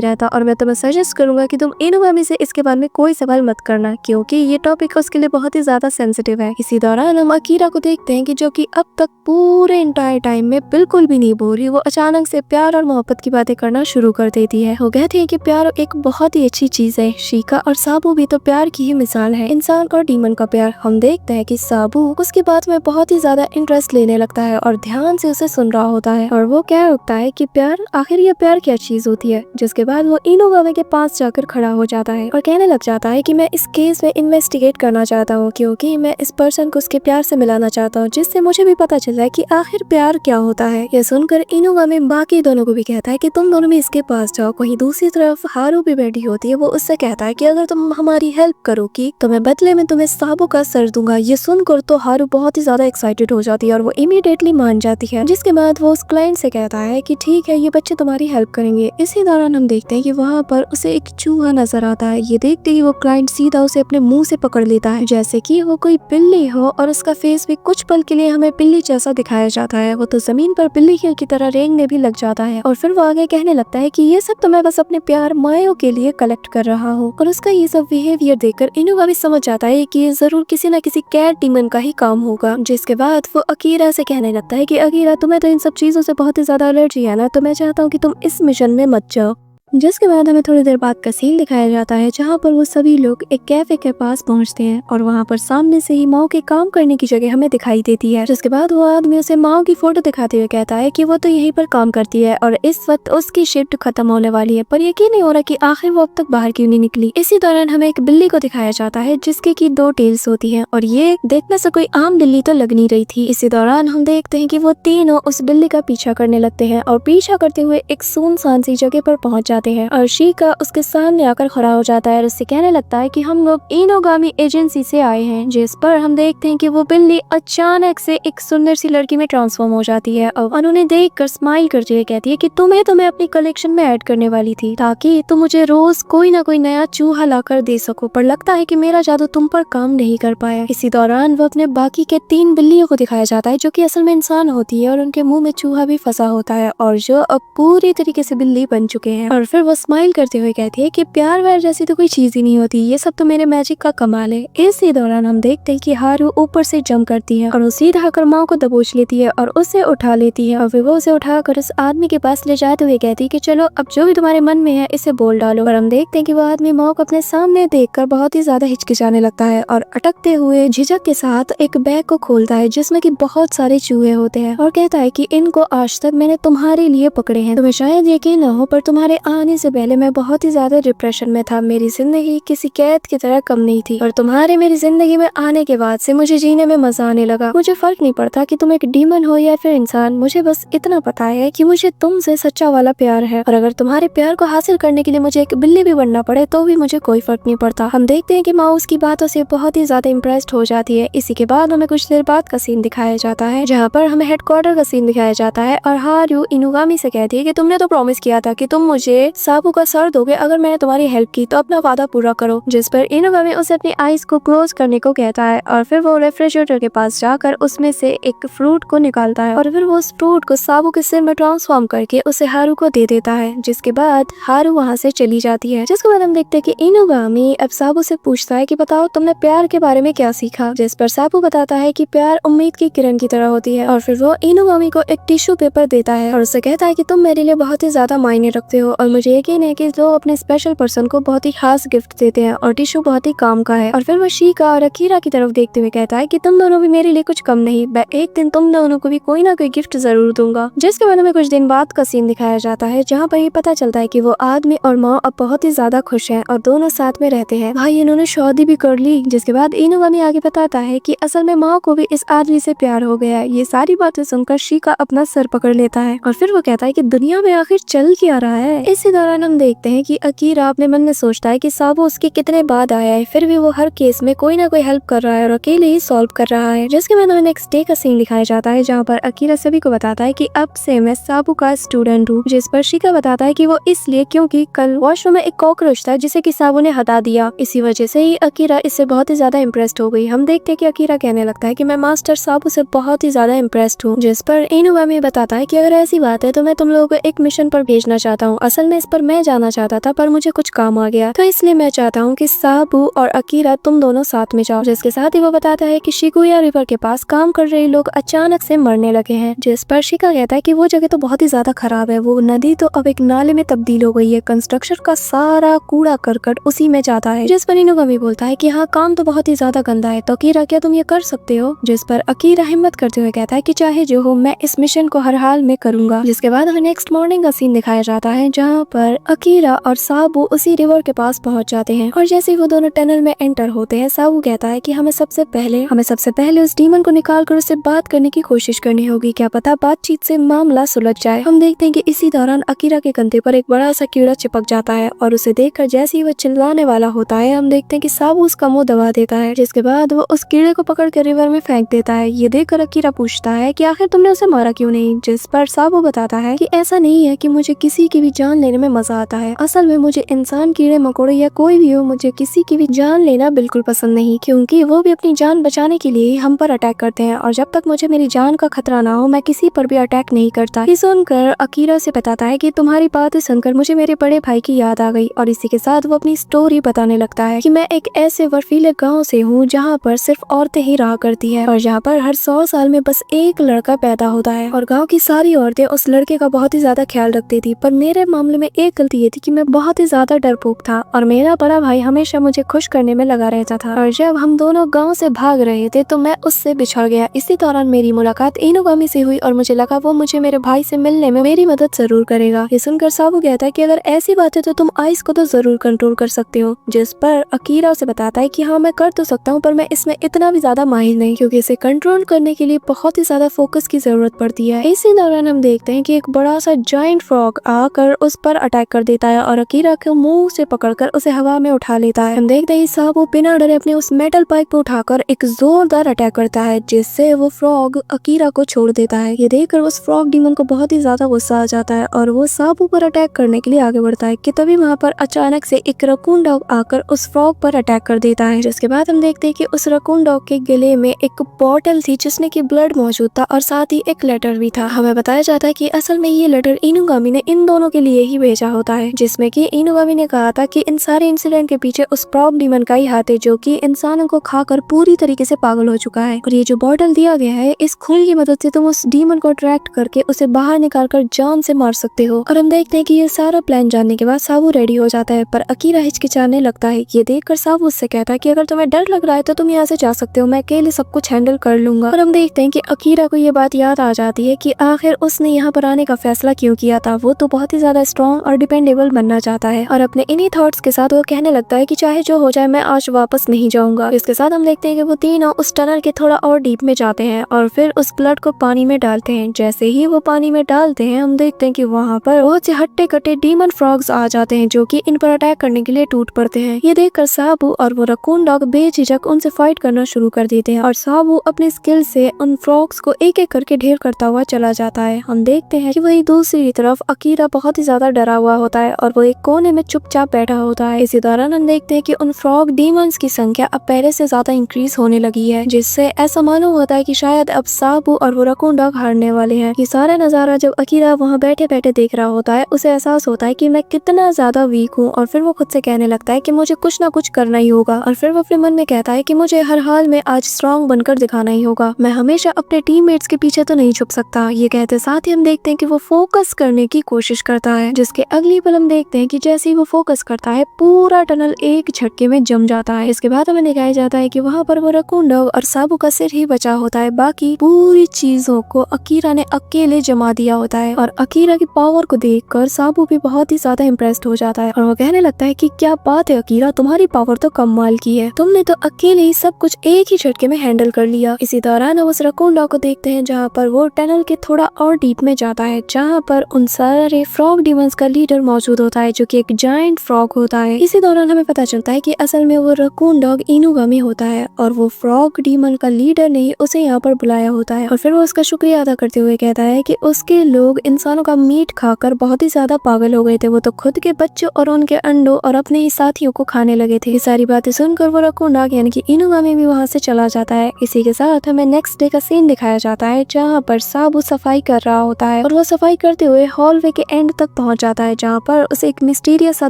रहता और मैं तुम्हें सजेस्ट करूंगा कि तुम इनुगामी से इसके बारे में कोई सवाल मत करना, क्योंकि ये टॉपिक उसके लिए बहुत ही ज्यादा सेंसिटिव है। इसी दौरान हम अकीरा को देखते हैं कि जो कि अब तक पूरे इंटायर टाइम में बिल्कुल भी नहीं बोल रही, वो अचानक से प्यार और मोहब्बत की बातें करना शुरू कर देती है। वो कहती है कि प्यार एक बहुत ही अच्छी चीज है। शिका और साबू भी तो प्यार की ही मिसाल है, इंसान और डीमन का प्यार। हम देखते हैं कि साबू उसकी बात में बहुत ही ज्यादा इंटरेस्ट लेने लगता है और ध्यान से उसे सुन रहा होता है और वो कह उठता है कि प्यार, आखिर ये प्यार क्या चीज होती है। जिसके बाद वो इनुगामी के पास जाकर खड़ा हो जाता है और कहने लग जाता है कि मैं इस केस में इन्वेस्टिगेट करना चाहता हूँ, क्योंकि मैं इस पर्सन को उसके प्यार से मिलाना चाहता हूँ, जिससे मुझे भी पता चल जाए कि आखिर प्यार क्या होता है। यह सुनकर इनुगामी बाकी दोनों को भी कहता है कि तुम दोनों भी इसके पास जाओ। वहीं दूसरी तरफ हारू भी बैठी होती है। वो उससे कहता है कि अगर तुम हमारी हेल्प करोगी तो मैं बदले में तुम्हें साबू का सर दूंगा। ये सुनकर तो हारू बहुत ही ज्यादा एक्साइटेड हो जाती है और वो इमीडिएटली मान जाती है, जिसके बाद वो उस क्लाइंट से कहता है कि ठीक है, ये बच्चे तुम्हारी हेल्प करेंगे। इसी दौरान हम देखते हैं कि वहाँ पर उसे एक चूहा नजर आता है। ये देखते ही वो क्लाइंट सीधा उसे अपने मुंह से पकड़ लेता है, जैसे कि वो कोई बिल्ली हो, और उसका फेस भी कुछ पल के लिए हमें बिल्ली जैसा दिखाया जाता है। वो तो जमीन पर बिल्ली की तरह रेंगने भी लग जाता है और फिर वो आगे कहने लगता है कि ये सब तो मैं बस अपने प्यार मायो के लिए कलेक्ट कर रहा हूँ। और उसका ये सब बिहेवियर देखकर इनुगामी समझ जाता है कि ये जरूर किसी न किसी कैट डीमन का ही काम होगा। जिसके बाद वो अकीरा से कहने लगता है कि अकीरा, तुम्हें तो इन सब चीजों से बहुत ही ज्यादा एलर्जी है ना, तो मैं चाहता हूँ कि तुम इस मिशन में मत जाओ। जिसके बाद हमें थोड़ी देर बाद का सीन दिखाया जाता है, जहाँ पर वो सभी लोग एक कैफे के पास पहुँचते हैं और वहाँ पर सामने से ही माओ के काम करने की जगह हमें दिखाई देती है। जिसके बाद वो आदमी उसे माओ की फोटो दिखाते हुए कहता है कि वो तो यहीं पर काम करती है और इस वक्त उसकी शिफ्ट खत्म होने वाली है, पर यकीन नहीं हो रहा कि आखिर वो अब तक बाहर क्यों नहीं निकली। इसी दौरान हमें एक बिल्ली को दिखाया जाता है जिसके की 2 टेल्स होती है और ये देखने से कोई आम बिल्ली तो लग नहीं रही थी। इसी दौरान हम देखते हैं कि वो तीनों उस बिल्ली का पीछा करने लगते हैं और पीछा करते हुए एक सुनसान सी जगह पर पहुंच जाते हैं और शिका उसके सामने आकर खड़ा हो जाता है और उससे कहने लगता है कि हम लोग इनुगामी एजेंसी से आए हैं। जिस पर हम देखते हैं कि वो बिल्ली अचानक से एक सुंदर सी लड़की में ट्रांसफॉर्म हो जाती है और उन्हें देखकर स्माइल करते हुए कहती है कि तुम्हें तो मैं अपनी कलेक्शन में ऐड करने वाली थी ताकि तुम मुझे रोज कोई ना कोई नया चूहा लाकर दे सको, पर लगता है कि मेरा जादू तुम पर काम नहीं कर पाया। इसी दौरान वो अपने बाकी के 3 बिल्लियों को दिखाया जाता है जो कि असल में इंसान होती है और उनके मुंह में चूहा भी फंसा होता है और जो अब पूरी तरीके से बिल्ली बन चुके हैं। और फिर वो स्माइल करते हुए कहती है कि प्यार व्यार जैसी तो कोई चीज ही नहीं होती, ये सब तो मेरे मैजिक का कमाल है। इसी दौरान हम देखते हैं कि हारू ऊपर से जंप करती है और वो सीधा आकर माँ को दबोच लेती है और उसे उठा लेती है और फिर वो उसे उठाकर उस आदमी के पास ले जाते हुए कहती है कि चलो अब जो भी तुम्हारे मन में है इसे बोल डालो। और हम देखते हैं कि वो आदमी माँ को अपने सामने देखकर बहुत ही ज्यादा हिचकिचाने लगता है और अटकते हुए झिझक के साथ एक बैग को खोलता है जिसमें कि बहुत सारे चूहे होते हैं और कहता है कि इनको आज तक मैंने तुम्हारे लिए पकड़े हैं। तुम्हें शायद यकीन न हो, पर तुम्हारे आने से पहले मैं बहुत ही ज्यादा डिप्रेशन में था। मेरी जिंदगी किसी कैद की तरह कम नहीं थी और तुम्हारे मेरी जिंदगी में आने के बाद से मुझे जीने में मजा आने लगा। मुझे फर्क नहीं पड़ता कि तुम एक डीमन हो या फिर इंसान, मुझे बस इतना पता है कि मुझे तुमसे सच्चा वाला प्यार है और अगर तुम्हारे प्यार को हासिल करने के लिए मुझे एक बिल्ली भी बनना पड़े तो भी मुझे कोई फर्क नहीं पड़ता। हम देखते हैं कि माँ उसकी बातों से बहुत ही ज्यादा इम्प्रेस्ड हो जाती है। इसी के बाद हमें कुछ देर बाद का सीन दिखाया जाता है जहाँ पर हमें हेडक्वार्टर का सीन दिखाया जाता है और हारू इनुगामी से कहती है कि तुमने तो प्रॉमिस किया था कि तुम मुझे साबू का सर दोगे अगर मैंने तुम्हारी हेल्प की, तो अपना वादा पूरा करो। जिस पर इनुगामी उसे अपनी आईज को क्लोज करने को कहता है और फिर वो रेफ्रिजरेटर के पास जाकर उसमें से एक फ्रूट को निकालता है और फिर वो उस फ्रूट को साबू के सिर में ट्रांसफॉर्म करके उसे हारू को दे देता है। जिसके बाद हारू वहाँ से चली जाती है। जिसके बाद हम देखते हैं कि इनुगामी अब साबू से पूछता है कि बताओ तुमने प्यार के बारे में क्या सीखा। जिस पर साबू बताता है कि प्यार उम्मीद की किरण की तरह होती है और फिर वो इनुगामी को एक टिश्यू पेपर देता है और उसे कहता है कि तुम मेरे लिए बहुत ही ज्यादा मायने रखते हो और मुझे यकीन है कि जो अपने स्पेशल पर्सन को बहुत ही खास गिफ्ट देते हैं और टिश्यू बहुत ही काम का है। और फिर वो शिका और अकीरा की तरफ देखते हुए कहता है कि तुम दोनों भी मेरे लिए कुछ कम नहीं, मैं एक दिन तुम दोनों को भी कोई ना कोई गिफ्ट जरूर दूंगा। जिसके बारे में कुछ दिन बाद का सीन दिखाया जाता है जहाँ पर ये पता चलता है कि वो आदमी और माँ अब बहुत ही ज्यादा खुश हैं और दोनों साथ में रहते हैं। भाई इन्होंने शादी भी कर ली। जिसके बाद इनुगामी आगे बताता है कि असल में माँ को भी इस आदमी से प्यार हो गया है। ये सारी बातें सुनकर शिका अपना सर पकड़ लेता है और फिर वो कहता है कि दुनिया में आखिर चल क्या रहा है। इस इसी दौरान हम देखते हैं कि अकीरा अपने मन में सोचता है कि साबू उसके कितने बाद आया है, फिर भी वो हर केस में कोई ना कोई हेल्प कर रहा है और अकेले ही सॉल्व कर रहा है। जिसके बाद हमें नेक्स्ट डे का सीन दिखाया जाता है जहाँ पर अकीरा सभी को बताता है कि अब से मैं साबू का स्टूडेंट हूँ। जिस पर शिका बताता है कि वो इसलिए क्योंकि कल वॉशरूम में एक कॉकरोच था जिसे कि साबू ने हटा दिया, इसी वजह से ही अकीरा इससे बहुत ही ज्यादा इम्प्रेस्ड हो गई। हम देखते हैं कि अकीरा कहने लगता है कि मैं मास्टर साबू से बहुत ही ज्यादा इम्प्रेस्ड हूँ। जिस पर इनुगामी बताता है कि अगर ऐसी बात है तो मैं तुम लोगों को एक मिशन पर भेजना चाहता हूँ। असल में इस पर मैं जाना चाहता था पर मुझे कुछ काम आ गया, तो इसलिए मैं चाहता हूँ कि साबू और अकीरा तुम दोनों साथ में जाओ। जिसके साथ ही वो बताता है कि शिकुया रिवर के पास काम कर रहे लोग अचानक से मरने लगे हैं। जिस पर शिका कहता है कि वो जगह तो बहुत ही ज्यादा खराब है, वो नदी तो अब एक नाले में तब्दील हो गई है, कंस्ट्रक्शन का सारा कूड़ा करकट उसी में जाता है। जिस पर इनुगामी बोलता है कि हाँ काम तो बहुत ही ज्यादा गंदा है, तो अकीरा क्या तुम ये कर सकते हो? जिस पर अकीरा हिम्मत करते हुए कहता है कि चाहे जो हो मैं इस मिशन को हर हाल में करूंगा। जिसके बाद हमें नेक्स्ट मॉर्निंग का सीन दिखाया जाता है जहाँ पर अकीरा और साबू उसी रिवर के पास पहुंच जाते हैं और जैसे ही वो दोनों टनल में एंटर होते हैं साबू कहता है कि हमें सबसे पहले उस डीमन को निकाल कर उससे बात करने की कोशिश करनी होगी, क्या पता बातचीत से मामला सुलझ जाए। हम देखते हैं कि इसी दौरान अकीरा के कंधे पर एक बड़ा सा कीड़ा चिपक जाता है और उसे देखकर जैसे ही वो चिल्लाने वाला होता है हम देखते हैं कि साबू उसका मुंह दबा देता है। जिसके बाद वो उस कीड़े को पकड़ कर रिवर में फेंक देता है। ये देखकर अकीरा पूछता है कि आखिर तुमने उसे मारा क्यों नहीं? जिस पर साबू बताता है कि ऐसा नहीं है कि मुझे किसी की भी जान लेने में मजा आता है, असल में मुझे इंसान, कीड़े मकोड़े या कोई भी हो, मुझे किसी की भी जान लेना बिल्कुल पसंद नहीं, क्योंकि वो भी अपनी जान बचाने के लिए हम पर अटैक करते हैं और जब तक मुझे मेरी जान का खतरा ना हो मैं किसी पर भी अटैक नहीं करता। ये सुनकर अकीरा से बताता है कि तुम्हारी बातें सुनकर मुझे मेरे बड़े भाई की याद आ गई और इसी के साथ वो अपनी स्टोरी बताने लगता है कि मैं एक ऐसे बर्फीले गाँव से हूँ जहाँ पर सिर्फ औरतें ही रहा करती है और जहाँ पर हर 100 साल में बस एक लड़का पैदा होता है और गाँव की सारी औरतें उस लड़के का बहुत ही ज्यादा ख्याल रखती थी। पर मेरे मामले में एक गलती ये थी कि मैं बहुत ही ज्यादा डरपोक था और मेरा बड़ा भाई हमेशा मुझे खुश करने में लगा रहता था और जब हम दोनों गांव से भाग रहे थे तो मैं उससे बिछड़ गया। इसी दौरान मेरी मुलाकात इनुगामी से हुई और मुझे लगा वो मुझे मेरे भाई से मिलने में मेरी मदद जरूर करेगा। ये सुनकर साबू कहता है कि अगर ऐसी बात है तो तुम आइस को तो जरूर कंट्रोल कर सकते हो। जिस पर अकीरा उसे बताता है कि हाँ मैं कर तो सकता हूँ पर मैं इसमें इतना भी ज्यादा माहिर नहीं, क्योंकि इसे कंट्रोल करने के लिए बहुत ही ज्यादा फोकस की जरूरत पड़ती है। इसी दौरान हम देखते हैं कि एक बड़ा सा जायंट फ्रॉग आकर उस पर अटैक कर देता है और अकीरा को मुंह से पकड़कर उसे हवा में उठा लेता है। हम देखते हैं साबू बिना डरे अपने उस मेटल पाइप को उठाकर एक जोरदार अटैक करता है जिससे वो फ्रॉग अकीरा को छोड़ देता है। ये देखकर उस फ्रॉग डीमन को बहुत ही ज्यादा गुस्सा आ जाता है और वो साबू पर अटैक करने के लिए आगे बढ़ता है कि तभी वहाँ पर अचानक से एक रकून डॉग आकर उस फ्रॉग पर अटैक कर देता है। जिसके बाद हम देखते हैं कि उस रकून डॉग के गले में एक बॉटल थी जिसमें कि ब्लड मौजूद था और साथ ही एक लेटर भी था। हमें बताया जाता है कि असल में ये लेटर इनुगामी ने इन दोनों के लिए ही भेजा होता है, जिसमें कि इनुगामी ने कहा था कि इन सारे इंसिडेंट के पीछे उस फ्रॉग डीमन का ही हाथ है जो कि इंसानों को खाकर पूरी तरीके से पागल हो चुका है। और ये जो बॉटल दिया गया है इस खून की मदद से तुम उस डीमन को अट्रैक्ट करके उसे बाहर निकालकर जान से मार सकते हो। और हम देखते हैं कि ये सारा प्लान जानने के बाद साबू रेडी हो जाता है पर अकीरा हिचकिचाने लगता है। ये देखकर साबू उससे कहता है कि अगर तुम्हें डर लग रहा है तो तुम यहाँ से जा सकते हो, मैं अकेले सब कुछ हैंडल कर लूंगा। और हम देखते हैं कि अकीरा को ये बात याद आ जाती है कि आखिर उसने यहाँ पर आने का फैसला क्यों किया था। वो तो बहुत ही ज्यादा स्ट्रॉन्ग और डिपेंडेबल बनना चाहता है और अपने इन्हीं थॉट्स के साथ वो कहने लगता है कि चाहे जो हो जाए मैं आज वापस नहीं जाऊंगा। इसके साथ हम देखते हैं कि वो तीनों उस टनल के थोड़ा और डीप में जाते हैं और फिर उस ब्लड को पानी में डालते हैं। जैसे ही वो पानी में डालते हैं हम देखते हैं कि वहाँ पर बहुत से हट्टे कट्टे डीमन फ्रॉग्स आ जाते हैं जो कि इन पर अटैक करने के लिए टूट पड़ते हैं। ये देखकर साबू और वो रकून डॉग बेझिझक उनसे फाइट करना शुरू कर देते हैं और साबू अपने स्किल से उन फ्रॉग्स को एक एक करके ढेर करता हुआ चला जाता है। हम देखते हैं कि वही दूसरी तरफ अकीरा बहुत ही ज्यादा डरा हुआ होता है और वो एक कोने में चुपचाप बैठा होता है। इसी दौरान हम देखते हैं कि उन फ्रॉग डीमंस की संख्या अब पहले से ज्यादा इंक्रीज होने लगी है, जिससे ऐसा मालूम होता है कि शायद अब साबू और वो रकून डॉग हारने वाले हैं। ये सारा नजारा जब अकीरा वहाँ बैठे बैठे देख रहा होता है उसे एहसास होता है कि मैं कितना ज्यादा वीक हूँ और फिर वो खुद से कहने लगता है कि मुझे कुछ ना कुछ करना ही होगा और फिर वो अपने मन में कहता है कि मुझे हर हाल में आज स्ट्रॉन्ग बनकर दिखाना ही होगा, मैं हमेशा अपने टीममेट्स के पीछे तो नहीं छुप सकता। ये कहते साथ ही हम देखते हैं कि वो फोकस करने की कोशिश करता है, जिसके अगली पल हम देखते हैं कि जैसे ही वो फोकस करता है पूरा टनल एक झटके में जम जाता है। इसके बाद हमें दिखाया जाता है कि वहाँ पर वो रकून डॉग और साबू का सिर ही बचा होता है, बाकी पूरी चीजों को अकीरा ने अकेले जमा दिया होता है। और अकीरा की पावर को देखकर साबू भी बहुत ही ज्यादा इम्प्रेस्ड हो जाता है और वो कहने लगता है कि क्या बात है अकीरा, तुम्हारी पावर तो कमाल की है, तुमने तो अकेले ही सब कुछ एक ही झटके में हैंडल कर लिया। इसी दौरान हम उस रकून डॉग को देखते हैं जहाँ पर वो टनल के थोड़ा और डीप में जाता है, जहाँ पर उन सारे फ्रॉग डीमंस ह्यूमंस का लीडर मौजूद होता है जो कि एक जायंट फ्रॉग होता है। इसी दौरान हमें पता चलता है कि असल में वो रकून डॉग इनुगामी होता है और वो फ्रॉग डीमन का लीडर ने उसे यहाँ पर बुलाया होता है और फिर वो उसका शुक्रिया अदा करते हुए कहता है कि उसके लोग इंसानों का मीट खाकर बहुत ही ज्यादा पागल हो गए थे। वो तो खुद के बच्चों और उनके अंडों और अपने ही साथियों को खाने लगे थे। ये सारी बातें सुनकर वो रकून डॉग यानी कि इनुगामी भी वहाँ से चला जाता है। इसी के साथ हमें नेक्स्ट डे का सीन दिखाया जाता है जहाँ पर साबू सफाई कर रहा होता है और वो सफाई करते हुए हॉलवे के एंड तक पहुँच जाता है जहाँ पर उसे एक मिस्टीरियस सा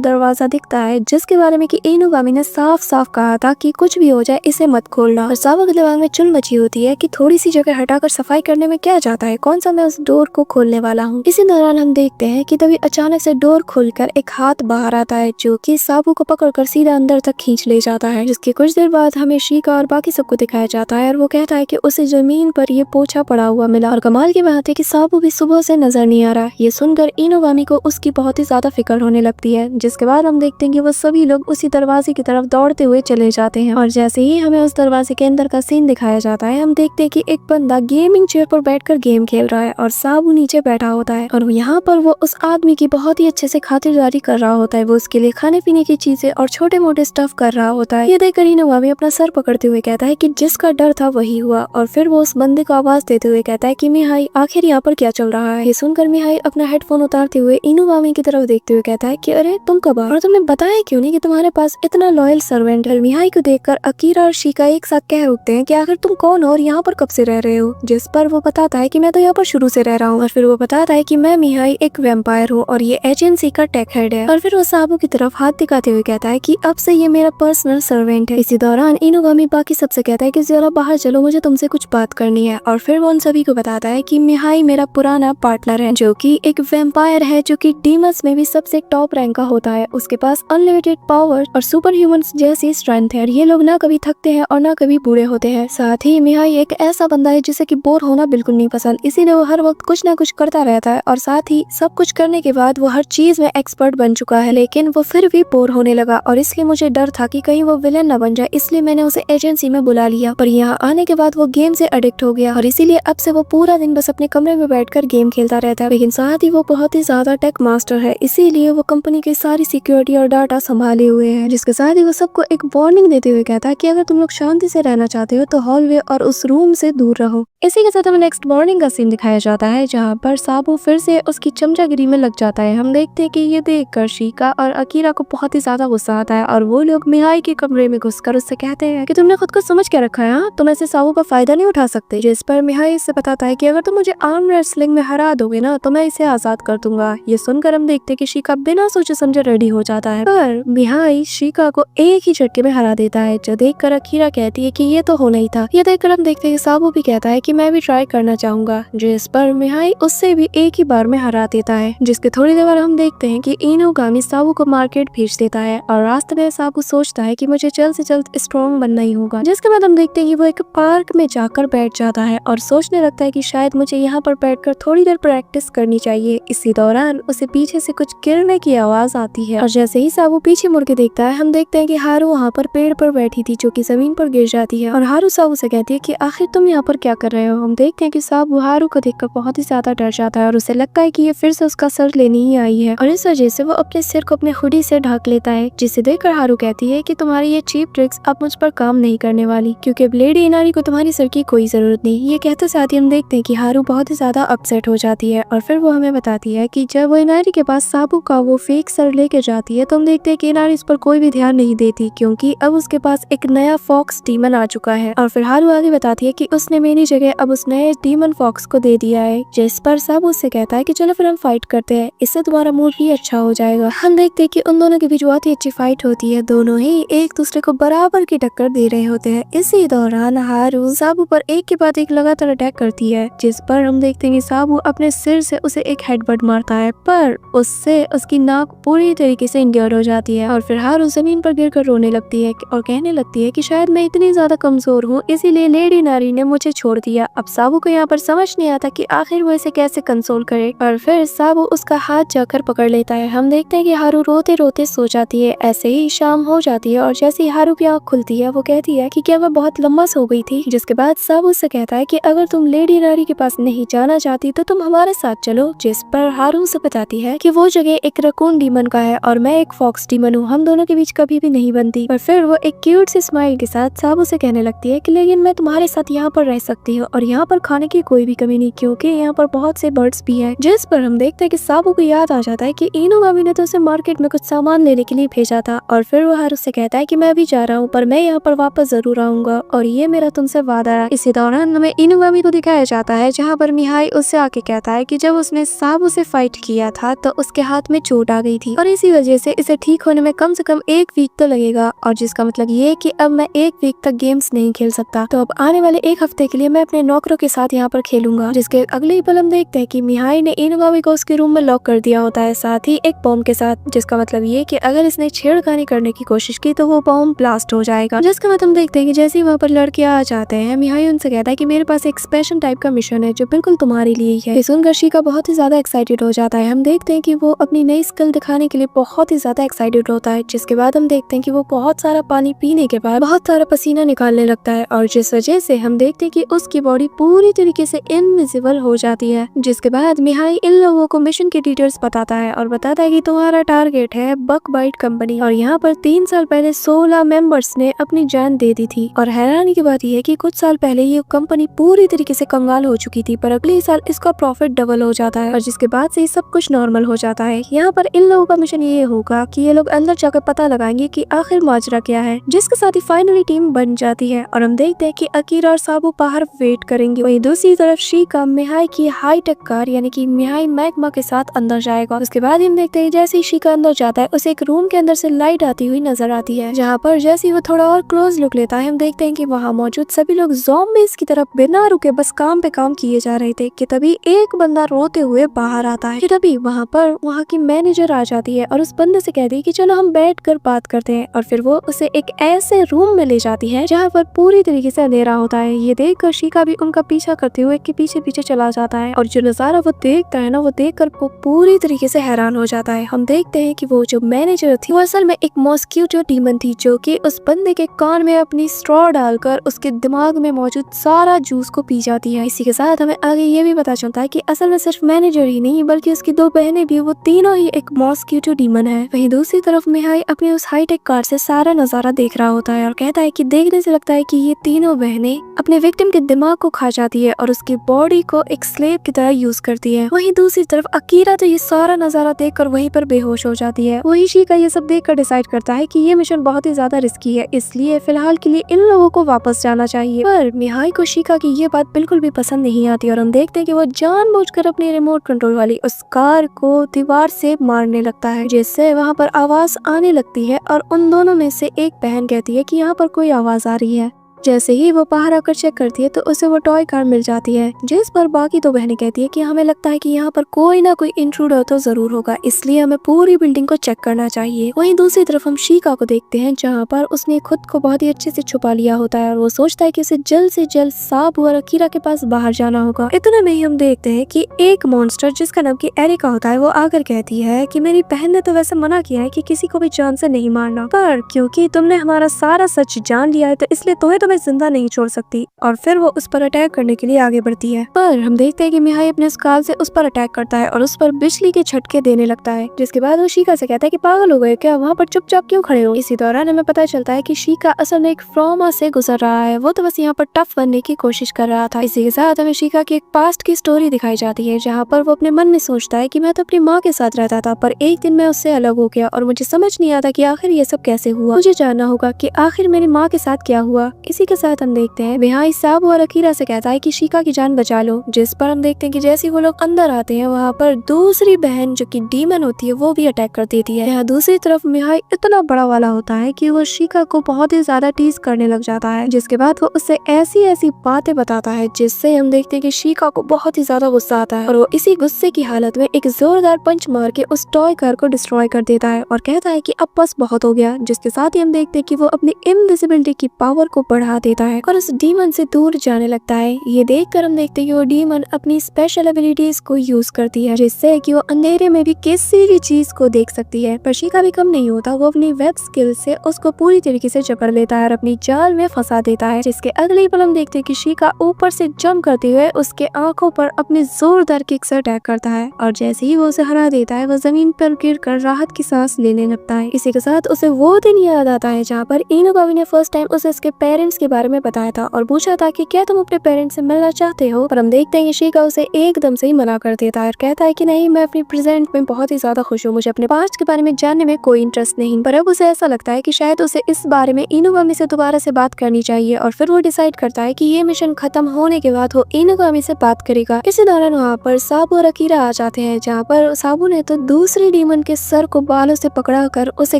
दरवाजा दिखता है जिसके बारे में कि इनुगामी ने साफ साफ कहा था कि कुछ भी हो जाए इसे मत खोलना। और साबू के दिमाग में चुन बची होती है कि थोड़ी सी जगह हटाकर सफाई करने में क्या जाता है, कौन सा मैं उस डोर को खोलने वाला हूँ। इसी दौरान हम देखते हैं कि तभी अचानक से डोर खुलकर एक हाथ बाहर आता है जो कि साबू को पकड़कर सीधा अंदर तक खींच ले जाता है। जिसके कुछ देर बाद हमें शिका और बाकी सबको दिखाया जाता है और वो कहता है कि उसे जमीन पर ये पोछा पड़ा हुआ मिला और कमाल की बात है कि साबू भी सुबह से नजर नहीं आ रहा। ये सुनकर इनुगामी को उसकी बहुत ही ज्यादा फिक्र होने लगती है। जिसके बाद हम देखते हैं कि वो सभी लोग उसी दरवाजे की तरफ दौड़ते हुए चले जाते हैं और जैसे ही हमें उस दरवाजे के अंदर का सीन दिखाया जाता है हम देखते हैं कि एक बंदा गेमिंग चेयर पर बैठकर गेम खेल रहा है और साबू नीचे बैठा होता है और यहाँ पर वो उस आदमी की बहुत ही अच्छे से खातिरदारी कर रहा होता है। वो उसके लिए खाने पीने की चीजें और छोटे मोटे स्टफ कर रहा होता है। ये देखकर इनुगामी अपना सर पकड़ते हुए कहता है कि जिसका डर था वही हुआ और फिर वो उस बंदे को आवाज देते हुए कहता है कि मिहाई आखिर यहाँ पर क्या चल रहा है। ये सुनकर मिहाई अपना हेडफोन उतारते हुए इनुगामी की तरफ देखते हुए कहता है कि अरे तुम कब आ और तुमने बताया क्यों नहीं कि तुम्हारे पास इतना लॉयल सर्वेंट है। मिहाई को देखकर अकीरा और शिका एक साथ कह उठते हैं कि आखिर तुम कौन हो और यहाँ पर कब से रह रहे हो। जिस पर वो बताता है कि मैं तो यहाँ पर शुरू से रह रहा हूँ और फिर वो बताता है कि मैं मिहाई एक वेम्पायर हूँ और ये एजेंसी का टेक हेड है और फिर वो साबू की तरफ हाथ दिखाते हुए कहता है कि अब से ये मेरा पर्सनल सर्वेंट है। इसी दौरान इनुगामी बाकी सबसे कहता है कि जरा बाहर चलो, मुझे तुमसे कुछ बात करनी है और फिर वो उन सभी को बताता है कि मिहाई मेरा पुराना पार्टनर है जो कि एक वेम्पायर है जो कि डीमंस में भी सबसे टॉप रैंक का होता है। उसके पास अनलिमिटेड पावर और सुपर ह्यूमंस जैसी स्ट्रेंथ है और ये लोग ना कभी थकते हैं और ना कभी बूढ़े होते हैं। साथ ही मिहाई एक ऐसा बंदा है जिसे कि बोर होना बिल्कुल नहीं पसंद, इसीलिए वो हर वक्त कुछ ना कुछ करता रहता है और साथ ही सब कुछ करने के बाद वो हर चीज में एक्सपर्ट बन चुका है। लेकिन वो फिर भी बोर होने लगा और इसलिए मुझे डर था कि कहीं वो विलेन न बन जाए, इसलिए मैंने उसे एजेंसी में बुला लिया। पर यहाँ आने के बाद वो गेम से एडिक्ट हो गया और इसीलिए अब से वो पूरा दिन बस अपने कमरे में बैठकर गेम खेलता रहता है। लेकिन साथ ही वो बहुत ही ज्यादा टेक मास्टर है, इसीलिए वो कंपनी की सारी सिक्योरिटी और डाटा संभाले हुए है। जिसके साथ ही वो सबको एक वार्निंग देते हुए कहता है कि अगर तुम लोग शांति से रहना चाहते हो तो हॉलवे और उस रूम से दूर रहो। इसी के साथ हमें नेक्स्ट मॉर्निंग का सीन दिखाया जाता है जहाँ पर साबू फिर से उसकी चमचागिरी में लग जाता है। हम देखते हैं कि ये देखकर शिका और अकीरा को बहुत ही ज्यादा गुस्सा आता है और वो लोग मिहाई के कमरे में घुसकर उससे कहते हैं कि तुमने खुद को समझ क्या रखा है, तुम ऐसे साबू का फायदा नहीं उठा सकते। जिस पर मिहाई इससे बताता है कि अगर तुम मुझे आर्म रेसलिंग में हरा दोगे ना तो मैं इसे आजाद कर दूंगा। ये सुनकर हम देखते हैं कि शिका बिना सोचे समझे रेडी हो जाता है पर मिहाई शिका को एक ही झटके में हरा देता है। जो देखकर अकीरा कहती है कि ये तो होना ही था। ये देखकर हम देखते हैं कि साबू भी कहता है कि मैं भी ट्राई करना चाहूंगा, जिस पर मिहाई उससे भी एक ही बार में हरा देता है। जिसके थोड़ी देर बाद हम देखते हैं कि इनुगामी साबू को मार्केट भेज देता है और रास्ते में साबू सोचता है कि मुझे जल्द से जल्द स्ट्रॉन्ग बनना ही होगा। जिसके बाद हम देखते हैं कि वो एक पार्क में जाकर बैठ जाता है और सोचने लगता है कि शायद मुझे यहाँ पर बैठकर थोड़ी देर प्रैक्टिस करनी चाहिए। इसी दौरान उसे पीछे से कुछ गिरने की आवाज आती है और जैसे ही साबू पीछे मुड़ के देखता है हम देखते हैं कि हारू वहाँ पर पेड़ पर बैठी थी जो कि जमीन पर गिर जाती है और हारू साबू से कहती है कि आखिर तुम यहाँ पर क्या कर रहे हो। हम देखते हैं कि साबू हारू को देखकर बहुत ही ज्यादा डर जाता है और उसे लगता है कि ये फिर से उसका सर लेने ही आई है और इस वजह से वो अपने सिर को अपने हुडी से ढक लेता है। जिसे देखकर हारू कहती है कि तुम्हारी ये चीप ट्रिक्स अब मुझ पर काम नहीं करने वाली क्योंकि अब लेडी इनारी को तुम्हारी सर की कोई जरूरत नहीं। ये कहते साथ ही हम देखते हैं कि हारू बहुत ही ज्यादा अपसेट हो जाती है और फिर वो हमें बताती है कि जब वो इनारी के पास साबू का वो फेक सर लेके जाती है तो हम देखते हैं कि इनारी इस पर कोई भी ध्यान नहीं देती क्योंकि अब उसके पास एक नया फॉक्स डीमन आ चुका है। और फिर हारू आगे बताती है कि उसने मेरी जगह अब उस नए डीमन फॉक्स को दे दिया है। जिस पर साबू उससे कहता है कि चलो फिर हम फाइट करते हैं, इससे तुम्हारा मूड भी अच्छा हो जाएगा। हम देखते हैं कि उन दोनों के बीच बहुत ही अच्छी फाइट होती है, दोनों ही एक दूसरे को बराबर की टक्कर दे रहे होते हैं। इसी दौरान हारू साबू पर एक के बाद एक लगातार अटैक करती है जिस पर हम देखते हैं कि साबू अपने सिर से उसे एक हेडबट मारता है पर उससे उसकी नाक पूरी तरीके से इंजर्ड हो जाती है और फिर हारू जमीन पर गिरकर रोने लगती है और कहने लगती है कि शायद मैं इतनी ज्यादा कमजोर हूँ इसीलिए लेडी नारी ने मुझे छोड़ दिया। अब साबू को यहाँ पर समझ नहीं आता कि आखिर वो इसे कैसे कंसोल करे और फिर साबू उसका हाथ जाकर पकड़ लेता है। हम देखते हैं कि हारू रोते रोते सो जाती है। ऐसे ही शाम हो जाती है और जैसे ही हारू की आँख खुलती है वो कहती है कि क्या वह बहुत लंबा सो गई थी। जिसके बाद साबू उससे कहता है कि अगर तुम लेडी नारी के पास नहीं जाना चाहती तो तुम हमारे साथ चलो। जिस पर हारू से बताती कहती है कि वो जगह एक रकून डीमन का है और मैं एक फॉक्स डीमन हूँ, हम दोनों के बीच कभी भी नहीं बनती। और फिर वो एक क्यूट सी स्माइल के साथ साबू से कहने लगती है कि लेकिन मैं तुम्हारे साथ यहाँ पर रह सकती हूँ और यहाँ पर खाने की कोई भी कमी नहीं, क्योंकि यहाँ पर बहुत से बर्ड्स भी हैं। जिस पर हम देखते हैं कि साबू को याद आ जाता है कि इनुगामी ने तो उसे मार्केट में कुछ सामान लेने के लिए भेजा था और फिर वो हारू से कहता है कि मैं भी जा रहा हूँ, पर मैं यहाँ पर वापस जरूर आऊंगा और ये मेरा तुमसे वादा है। इसी दौरान हमें इनुगामी को दिखाया जाता है जहाँ पर मिहाई उससे आके कहता है कि जब उसने साबू से फाइट किया था तो उसके हाथ में चोट आ गई थी और इसी वजह से इसे ठीक होने में कम से कम 1 वीक तो लगेगा, और जिसका मतलब ये कि अब मैं 1 वीक तक गेम्स नहीं खेल सकता, तो अब आने वाले 1 हफ्ते के लिए मैं अपने नौकरों के साथ यहाँ पर खेलूंगा। जिसके अगले ही पल हम देखते हैं कि मिहाई ने इनुगामी को उसके रूम में लॉक कर दिया होता है, साथ ही एक बॉम्ब के साथ, जिसका मतलब ये कि अगर इसने छेड़खानी करने की कोशिश की तो वो बॉम्ब ब्लास्ट हो जाएगा। जिसके बाद हम देखते हैं कि जैसे ही वहाँ पर लड़के आ जाते हैं, मिहाई उनसे कहता है कि मेरे पास एक स्पेशल टाइप का मिशन है जो बिल्कुल तुम्हारे लिए ही है। सुनकर शिका बहुत ही ज्यादा एक्साइटेड हो जाता है। हम देखते हैं कि वो अपनी नई स्किल दिखाने के लिए बहुत ही ज्यादा एक्साइटेड होता है। जिसके बाद हम देखते हैं कि वो बहुत सारा पानी पीने के बाद बहुत सारा पसीना निकालने लगता है और जिस वजह से हम देखते हैं कि उसकी बॉडी पूरी तरीके से इनविजिबल हो जाती है। जिसके बाद मिहाई इन लोगों को मिशन की डिटेल्स बताता है और बताता है कि तुम्हारा टारगेट है बक बाइट कंपनी और यहाँ पर 3 साल पहले 16 मेंबर्स ने अपनी जान दे दी थी। और हैरानी की बात यह है कि कुछ साल पहले ये कंपनी पूरी तरीके से कंगाल हो चुकी थी, पर अगले साल इसका प्रॉफिट डबल हो जाता है और जिसके बाद से सब कुछ नॉर्मल हो जाता है। यहाँ पर इन लोगों का मिशन ये होगा कि ये लोग अंदर जाकर पता लगाएंगे कि आखिर माजरा क्या है, जिसके साथ ही फाइनली टीम बन जाती है और हम देखते हैं कि अकीरा और साबू बाहर वेट करेंगे। वहीं दूसरी तरफ शिका मिहाई की हाईटेक कार यानी कि मिहाई मैग्मा के साथ अंदर जाएगा। उसके बाद हम देखते हैं जैसे ही शिका अंदर जाता है उसे एक रूम के अंदर से लाइट आती हुई नजर आती है, जहाँ पर जैसे ही वो थोड़ा और क्लोज लुक लेता है हम देखते हैं कि वहाँ मौजूद सभी लोग ज़ॉम्बीज़ की तरफ बिना रुके बस काम पे काम किए जा रहे थे कि तभी एक बंदा रोते हुए बाहर आता है। तभी वहाँ पर वहाँ की मैनेजर आ जाती है और उस बंदे से कहती है कि चलो हम बैठकर बात करते हैं और फिर वो उसे एक ऐसे रूम में ले जाती है जहाँ पर पूरी तरीके से अंधेरा होता है। ये देखकर शिका भी उनका पीछा करते हुए के पीछे पीछे चला जाता है और जो नजारा वो देखता है ना, वो देखकर वो पूरी तरीके से हैरान हो जाता है। हम देखते हैं कि वो जो मैनेजर थी वो असल में एक मॉस्क्यूटो डीमन थी जो कि उस बंदे के कान में अपनी स्ट्रॉ डालकर उसके दिमाग में मौजूद सारा जूस को पी जाती है। इसी के साथ हमें आगे ये भी पता चलता है कि असल में सिर्फ मैनेजर ही नहीं बल्कि उसकी 2 बहनें भी, वो तीनों ही एक मॉस्क्यूटो डीमन है। वहीं दूसरी तरफ मिहाई अपनी उस हाईटेक कार से सारा नजारा देख रहा होता है और कहता है कि देखने से लगता है कि ये तीनों बहनें अपने विक्टिम के दिमाग को खा जाती है और उसकी बॉडी को एक स्लेव की तरह यूज करती है। वहीं दूसरी तरफ अकीरा तो ये सारा नजारा देखकर वहीं पर बेहोश हो जाती है। वहीं शिका ये सब देखकर डिसाइड करता है कि ये मिशन बहुत ही ज्यादा रिस्की है, इसलिए फिलहाल के लिए इन लोगों को वापस जाना चाहिए। पर मिहाई को शिका की ये बात बिल्कुल भी पसंद नहीं आती और हम देखते हैं कि वो जानबूझकर अपनी रिमोट कंट्रोल वाली उस कार को दीवार से मारने लगता है, जिससे वहाँ पर आवाज आने लगती है और उन दोनों में से एक बहन कहती है कि यहाँ पर कोई आवाज आ रही है। जैसे ही वो बाहर आकर चेक करती है तो उसे वो टॉय कार मिल जाती है, जिस पर बाकी 2 बहनें कहती है कि हमें लगता है कि यहाँ पर कोई ना कोई इंट्रूडर तो जरूर होगा, इसलिए हमें पूरी बिल्डिंग को चेक करना चाहिए। वहीं दूसरी तरफ हम शिका को देखते हैं जहाँ पर उसने खुद को बहुत ही अच्छे से छुपा लिया होता है और वो सोचता है कि उसे जल्द से जल्द साबू और अकीरा के पास बाहर जाना होगा। इतने में ही हम देखते हैं कि एक मॉन्स्टर जिसका नाम की एरिका होता है वो आकर कहती है कि मेरी बहन ने तो वैसे मना किया है कि किसी को भी जान से नहीं मारना, पर क्योंकि तुमने हमारा सारा सच जान लिया है तो इसलिए तुम्हें तो मैं जिंदा नहीं छोड़ सकती। और फिर वो उस पर अटैक करने के लिए आगे बढ़ती है, पर हम देखते हैं कि मिहाई अपने स्काल से उस पर अटैक करता है और उस पर बिजली के झटके देने लगता है। जिसके बाद वो शिका से कहता है कि पागल हो गए क्या, वहाँ पर चुपचाप क्यों खड़े हो। इसी दौरान हमें पता चलता है कि शिका असल में एक ट्रॉमा से गुजर रहा है, वो तो बस यहाँ पर टफ बनने की कोशिश कर रहा था। इसी के साथ हमें शिका की एक पास्ट की स्टोरी दिखाई जाती है जहाँ पर वो अपने मन में सोचता है कि मैं तो अपनी माँ के साथ रहता था, पर एक दिन मैं उससे अलग हो गया और मुझे समझ नहीं आता कि आखिर ये सब कैसे हुआ। मुझे जानना होगा कि आखिर मेरी माँ के साथ क्या हुआ। इसी के साथ हम देखते हैं मिहाई साबू और अकीरा से कहता है कि शिका की जान बचा लो, जिस पर हम देखते हैं कि जैसे वो लोग अंदर आते हैं वहाँ पर दूसरी बहन जो कि डीमन होती है वो भी अटैक कर देती है। यहाँ दूसरी तरफ मिहाई इतना बड़ा वाला होता है कि वो शिका को बहुत ही ज्यादा टीज करने लग जाता है, जिसके बाद वो उससे ऐसी ऐसी बातें बताता है जिससे हम देखते हैं कि शिका को बहुत ही ज्यादा गुस्सा आता है और वो इसी गुस्से की हालत में एक जोरदार पंच मार के उस टॉय कार को डिस्ट्रॉय कर देता है और कहता है कि अब बस बहुत हो गया। जिसके साथ ही हम देखते हैं कि वो अपनी इनविजिबिलिटी की पावर को बढ़ा उठा देता है और उस डीमन से दूर जाने लगता है। ये देखकर हम देखते हैं कि वो डीमन अपनी स्पेशल एबिलिटीज को यूज करती है जिससे कि वो अंधेरे में भी किसी भी चीज को देख सकती है। पर शिका भी कम नहीं होता, वो अपनी वेब स्किल से उसको पूरी तरीके से जकड़ लेता है और अपनी जाल में फंसा देता है। जिसके अगले ही पल हम देखते हैं कि शिका ऊपर से जंप करते हुए उसके आंखों पर अपनी जोरदार किक से अटैक करता है और जैसे ही वो उसे हरा देता है वो जमीन पर गिरकर राहत की सांस लेने लगता है। इसी के साथ उसे वो दिन याद आता है जहाँ पर इनुगामी ने फर्स्ट टाइम उसे उसके पेरेंट्स के बारे में बताया था और पूछा था कि क्या तुम अपने पेरेंट्स से मिलना चाहते हो। पर हम देखते हैं कि शिका उसे एकदम से ही मना कर देता है और कहता है कि नहीं, मैं अपनी प्रेजेंट में बहुत ही ज्यादा खुश हूँ, मुझे अपने पास्ट के बारे में जानने में कोई इंटरेस्ट नहीं। पर अब उसे ऐसा लगता है कि शायद उसे इस बारे में इनुगामी से दोबारा से बात करनी चाहिए और फिर वो डिसाइड करता है कि ये मिशन खत्म होने के बाद वो इनुगामी से बात करेगा। इसी दौरान वहाँ पर साबू और अकीरा आ जाते हैं जहाँ पर साबू ने तो दूसरे डीमन के सर को बालों से पकड़ा कर उसे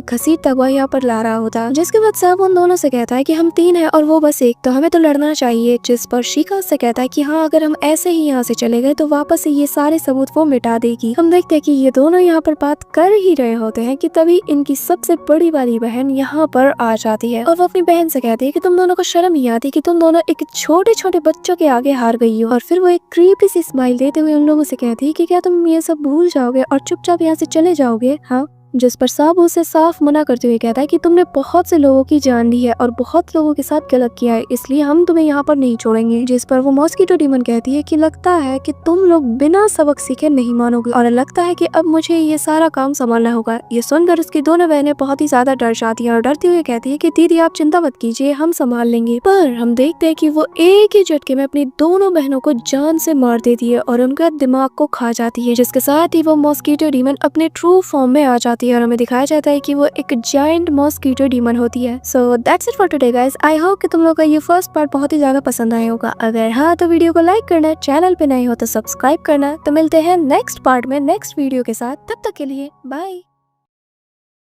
घसीटता हुआ यहाँ पर ला रहा होता। जिसके बाद साबू उन दोनों से कहता है कि हम 3 हैं और वो बस 1, तो हमें तो लड़ना चाहिए। जिस पर शिका से कहता है कि हाँ, अगर हम ऐसे ही यहाँ से चले गए तो वापस से ये सारे सबूत वो मिटा देगी। हम देखते हैं कि ये दोनों यहाँ पर बात कर ही रहे होते हैं कि तभी इनकी सबसे बड़ी वाली बहन यहाँ पर आ जाती है और वो अपनी बहन से कहती है कि तुम दोनों को शर्म नहीं आती कि तुम दोनों एक छोटे छोटे बच्चों के आगे हार गई हो। और फिर वो एक क्रीपी सी स्माइल देते हुए उन लोगों से कहती है कि क्या तुम ये सब भूल जाओगे और चुपचाप यहाँ से चले जाओगे। हाँ, जिस पर साबू उसे साफ मना करते हुए कहता है कि तुमने बहुत से लोगों की जान ली है और बहुत लोगों के साथ गलत किया है, इसलिए हम तुम्हें यहाँ पर नहीं छोड़ेंगे। जिस पर वो मॉस्किटो डीमन कहती है कि लगता है कि तुम लोग बिना सबक सीखे नहीं मानोगे और लगता है कि अब मुझे ये सारा काम संभालना होगा। ये सुनकर उसकी दोनों बहनें बहुत ही ज्यादा डर जाती है और डरती हुए कहती है कि दीदी आप चिंता मत कीजिए, हम संभाल लेंगे। पर हम देखते हैं कि वो एक ही झटके में अपनी दोनों बहनों को जान से मार देती है और उनका दिमाग को खा जाती है। जिसके साथ ही वो मॉस्किटो डीमन अपने ट्रू फॉर्म में आ जाती है और हमें दिखाया जाता है कि वो एक जायंट मॉस्किटो डीमन होती है। So that's it for today guys. I hope कि तुम लोग का ये फर्स्ट पार्ट बहुत ही ज्यादा पसंद आया होगा। अगर हाँ तो वीडियो को लाइक करना, चैनल पे नए हो तो सब्सक्राइब करना। तो मिलते हैं नेक्स्ट पार्ट में नेक्स्ट वीडियो के साथ, तब तक के लिए बाय।